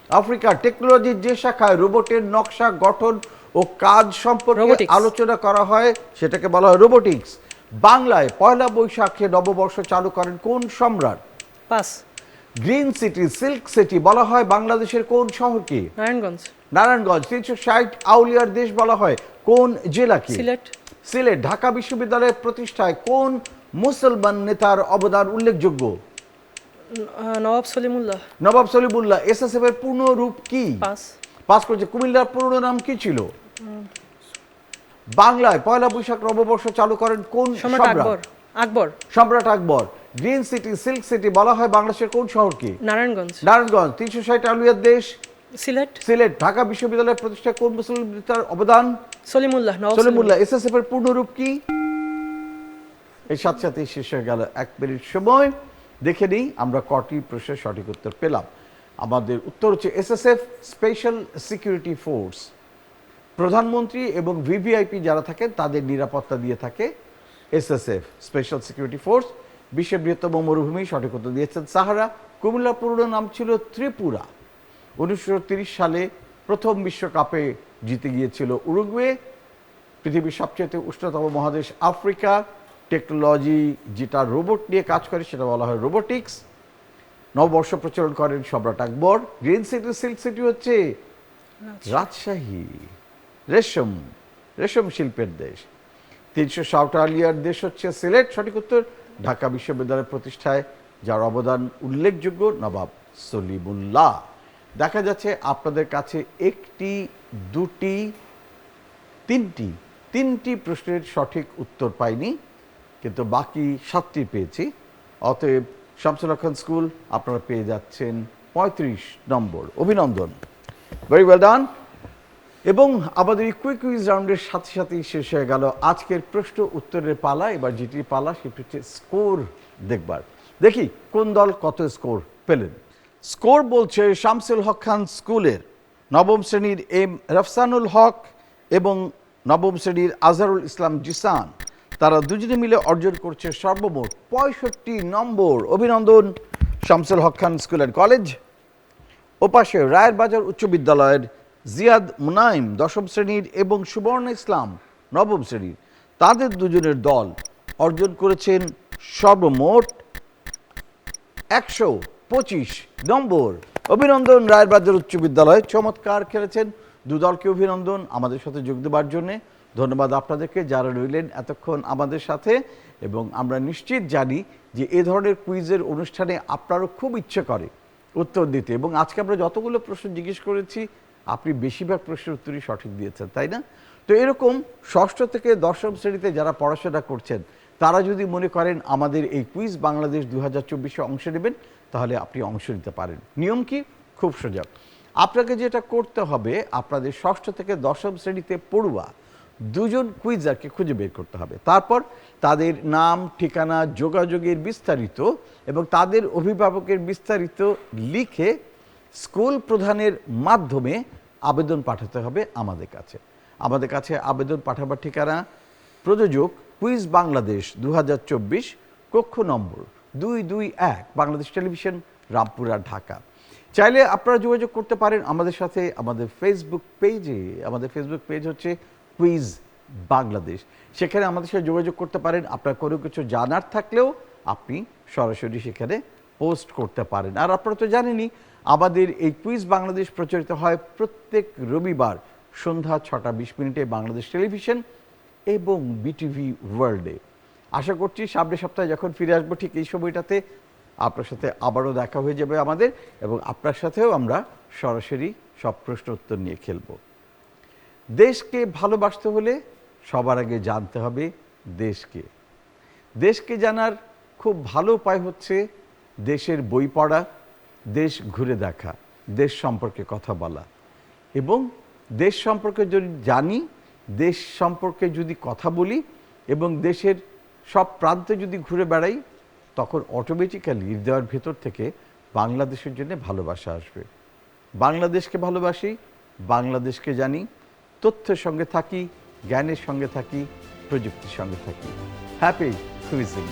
আফ্রিকা। টেকনোলজির যে শাখায় রোবটের নকশা, গঠন ও কাজ সম্পর্কে Robotics। আলোচনা করা হয় সেটাকে বলা হয় রোবোটিক্স। বাংলায় পয়লা বৈশাখে নববর্ষ চালু করেন কোন সম্রাট? Pass. Green city, silk city বলা হয় বাংলাদেশের কোন শহরকে? নারায়ণগঞ্জ। নারায়ণগঞ্জ। 360 আউলিয়ার দেশ বলা হয় কোন জেলাকে? সিলেট। সিলেট। ঢাকা বিশ্ববিদ্যালয়ের প্রতিষ্ঠায় কোন মুসলমান নেতার অবদান উল্লেখযোগ্য? নবাব সলিমুল্লাহ। নবাব সলিমুল্লাহ। এসএসএফ এর পূর্ণ রূপ কি? পাস। পাস করেছে। কুমিল্লার পুরনো নাম কি ছিল? বাংলায় পয়লা বৈশাখ নববর্ষ চালু করেন কোন সম্রাট সম্রাট? আকবর। আকবর। সম্রাট আকবর। গ্রিন সিটি, সিল্ক সিটি বলা হয় বাংলাদেশের কোন শহরকে? নারায়ণগঞ্জ। নারায়ণগঞ্জ। 360 আউলিয়ার দেশ? সিলেট। সিলেট। ঢাকা বিশ্ববিদ্যালয়ের প্রতিষ্ঠায় কোন মুসলিম নেতার অবদান? সলিমুল্লাহ। নবাব সলিমুল্লাহ। এসএসএফ এর পূর্ণরূপ কি? এই সাথে সাথে শেষ হয়ে গেল 1 মিনিট সময়। দেখে নিই আমরা কটি প্রশ্নের সঠিক উত্তর পেলাম। আমাদের উত্তর হচ্ছে এসএসএফ স্পেশাল সিকিউরিটি ফোর্স। প্রধানমন্ত্রী এবং ভিভিআইপি যারা থাকেন তাদের নিরাপত্তা দিয়ে থাকে এসএসএফ স্পেশাল সিকিউরিটি ফোর্স। বিশ্বের বৃহত্তম মরুভূমি সঠিক উত্তর দিয়েছেন সাহারা। কুমিল্লার পুরনো নাম ছিল ত্রিপুরা। 1930 সালে প্রথম বিশ্বকাপে জিতে গিয়েছিল উরুগুয়ে। পৃথিবীর সবচেয়ে উষ্ণতম মহাদেশ আফ্রিকা। টেকনোলজি যেটা রোবট নিয়ে কাজ করে সেটা বলা হয় রোবোটিক্স। নববর্ষ প্রচলন করেন সম্রাট আকবর। গ্রিন সিটি, সিল্ক সিটি হচ্ছে রাজশাহী। রেশম, রেশম শিল্পের দেশ। 360 আলিয়ার দেশ হচ্ছে সিলেট। সঠিক উত্তর। ঢাকা বিশ্ববিদ্যালয় প্রতিষ্ঠায় যার অবদান উল্লেখযোগ্য নবাব সলিমুল্লাহ। দেখা যাচ্ছে আপনাদের কাছে 1টি, 2টি, 3টি প্রশ্নের সঠিক উত্তর পাইনি, কিন্তু বাকি 7টি পেয়েছি। অতএব শামসুল হক খান স্কুল আপনারা পেয়ে যাচ্ছেন 35 নম্বর। অভিনন্দন। ভেরি ওয়েল ডান। এবং আমাদের এই কুইক কুইজ রাউন্ডের সাথে সাথেই শেষ হয়ে গেল আজকের প্রশ্ন উত্তরের পালা। এবার যেটি পালা সেটি হচ্ছে স্কোর দেখবার। দেখি কোন দল কত স্কোর পেলেন। স্কোর বলছে শামসুল হক খান স্কুলের নবম শ্রেণীর এম রফসানুল হক এবং নবম শ্রেণীর আজহারুল ইসলাম জিসান, তারা দুজনে মিলে অর্জন করছে সর্বমোট 65 নম্বর। অভিনন্দন শামসুল হক খান স্কুল অ্যান্ড কলেজ। ওপাশে রায়েরবাজার উচ্চ বিদ্যালয়ের জিয়াদ মুনাইম 10ম শ্রেণীর এবং সুবর্ণ ইসলাম 9ম শ্রেণীর, তাদের দুজনের দল অর্জন করেছেন সর্বমোট 125 নম্বর। অভিনন্দন রায়েরবাজার উচ্চ বিদ্যালয়, চমৎকার খেলেছেন। দু দলকে অভিনন্দন আমাদের সাথে যোগ দেওয়ার জন্যে। ধন্যবাদ আপনাদেরকে যারা রইলেন এতক্ষণ আমাদের সাথে। এবং আমরা নিশ্চিত জানি যে এ ধরনের কুইজের অনুষ্ঠানে আপনারও খুব ইচ্ছে করে উত্তর দিতে, এবং আজকে আমরা যতগুলো প্রশ্ন জিজ্ঞেস করেছি আপনি বেশিরভাগ প্রশ্নের উত্তরই সঠিক দিয়েছেন, তাই না? তো এরকম 6ষ্ঠ থেকে 10ম শ্রেণীতে যারা পড়াশোনা করছেন তারা যদি মনে করেন আমাদের এই কুইজ বাংলাদেশ 2024-এ অংশ নেবেন, তাহলে আপনি অংশ নিতে পারেন। নিয়ম কি? খুব সোজা। আপনাকে যেটা করতে হবে, আপনাদের 6ষ্ঠ থেকে 10ম শ্রেণীতে পড়ুয়া 2জন কুইজারকে খুঁজে বের করতে হবে। তারপর তাদের নাম, ঠিকানা, যোগাযোগের বিস্তারিত এবং তাদের অভিভাবকের বিস্তারিত লিখে স্কুল প্রধানের মাধ্যমে আবেদন পাঠাতে হবে আমাদের কাছে। আমাদের কাছে আবেদন পাঠাবার ঠিকানা প্রযোজক কুইজ বাংলাদেশ 2024, কক্ষ নম্বর 221, বাংলাদেশ টেলিভিশন, রামপুরা, ঢাকা। চাইলে আপনারা যোগাযোগ করতে পারেন আমাদের সাথে আমাদের ফেসবুক পেজে। আমাদের ফেসবুক পেজ হচ্ছে কুইজ বাংলাদেশ। সেখানে আমাদের সাথে যোগাযোগ করতে পারেন। আপনার কোনো কিছু জানার থাকলেও আপনি সরাসরি সেখানে পোস্ট করতে পারেন। আর আপনারা তো জানেনই আমাদের এই কুইজ বাংলাদেশ প্রচারিত হয় প্রত্যেক রবিবার সন্ধ্যা 6:20 বাংলাদেশ টেলিভিশন এবং বিটিভি ওয়ার্ল্ডে। আশা করছি সামনের সপ্তাহে যখন ফিরে আসবো ঠিক এই সময়টাতে আপনার সাথে আবারও দেখা হয়ে যাবে আমাদের, এবং আপনার সাথেও আমরা সরাসরি সব প্রশ্ন উত্তর নিয়ে খেলব। দেশকে ভালোবাসতে হলে সবার আগে জানতে হবে দেশকে। দেশকে জানার খুব ভালো উপায় হচ্ছে দেশের বই পড়া, দেশ ঘুরে দেখা, দেশ সম্পর্কে কথা বলা। এবং দেশ সম্পর্কে যদি জানি, দেশ সম্পর্কে যদি কথা বলি এবং দেশের সব প্রান্তে যদি ঘুরে বেড়াই, তখন অটোমেটিক্যালি হৃদয়ের ভেতর থেকে বাংলাদেশের জন্য ভালোবাসা আসবে। বাংলাদেশকে ভালোবাসি, বাংলাদেশকে জানি, তথ্যের সঙ্গে থাকি, জ্ঞানের সঙ্গে থাকি, প্রযুক্তির সঙ্গে থাকি। Happy cuisine.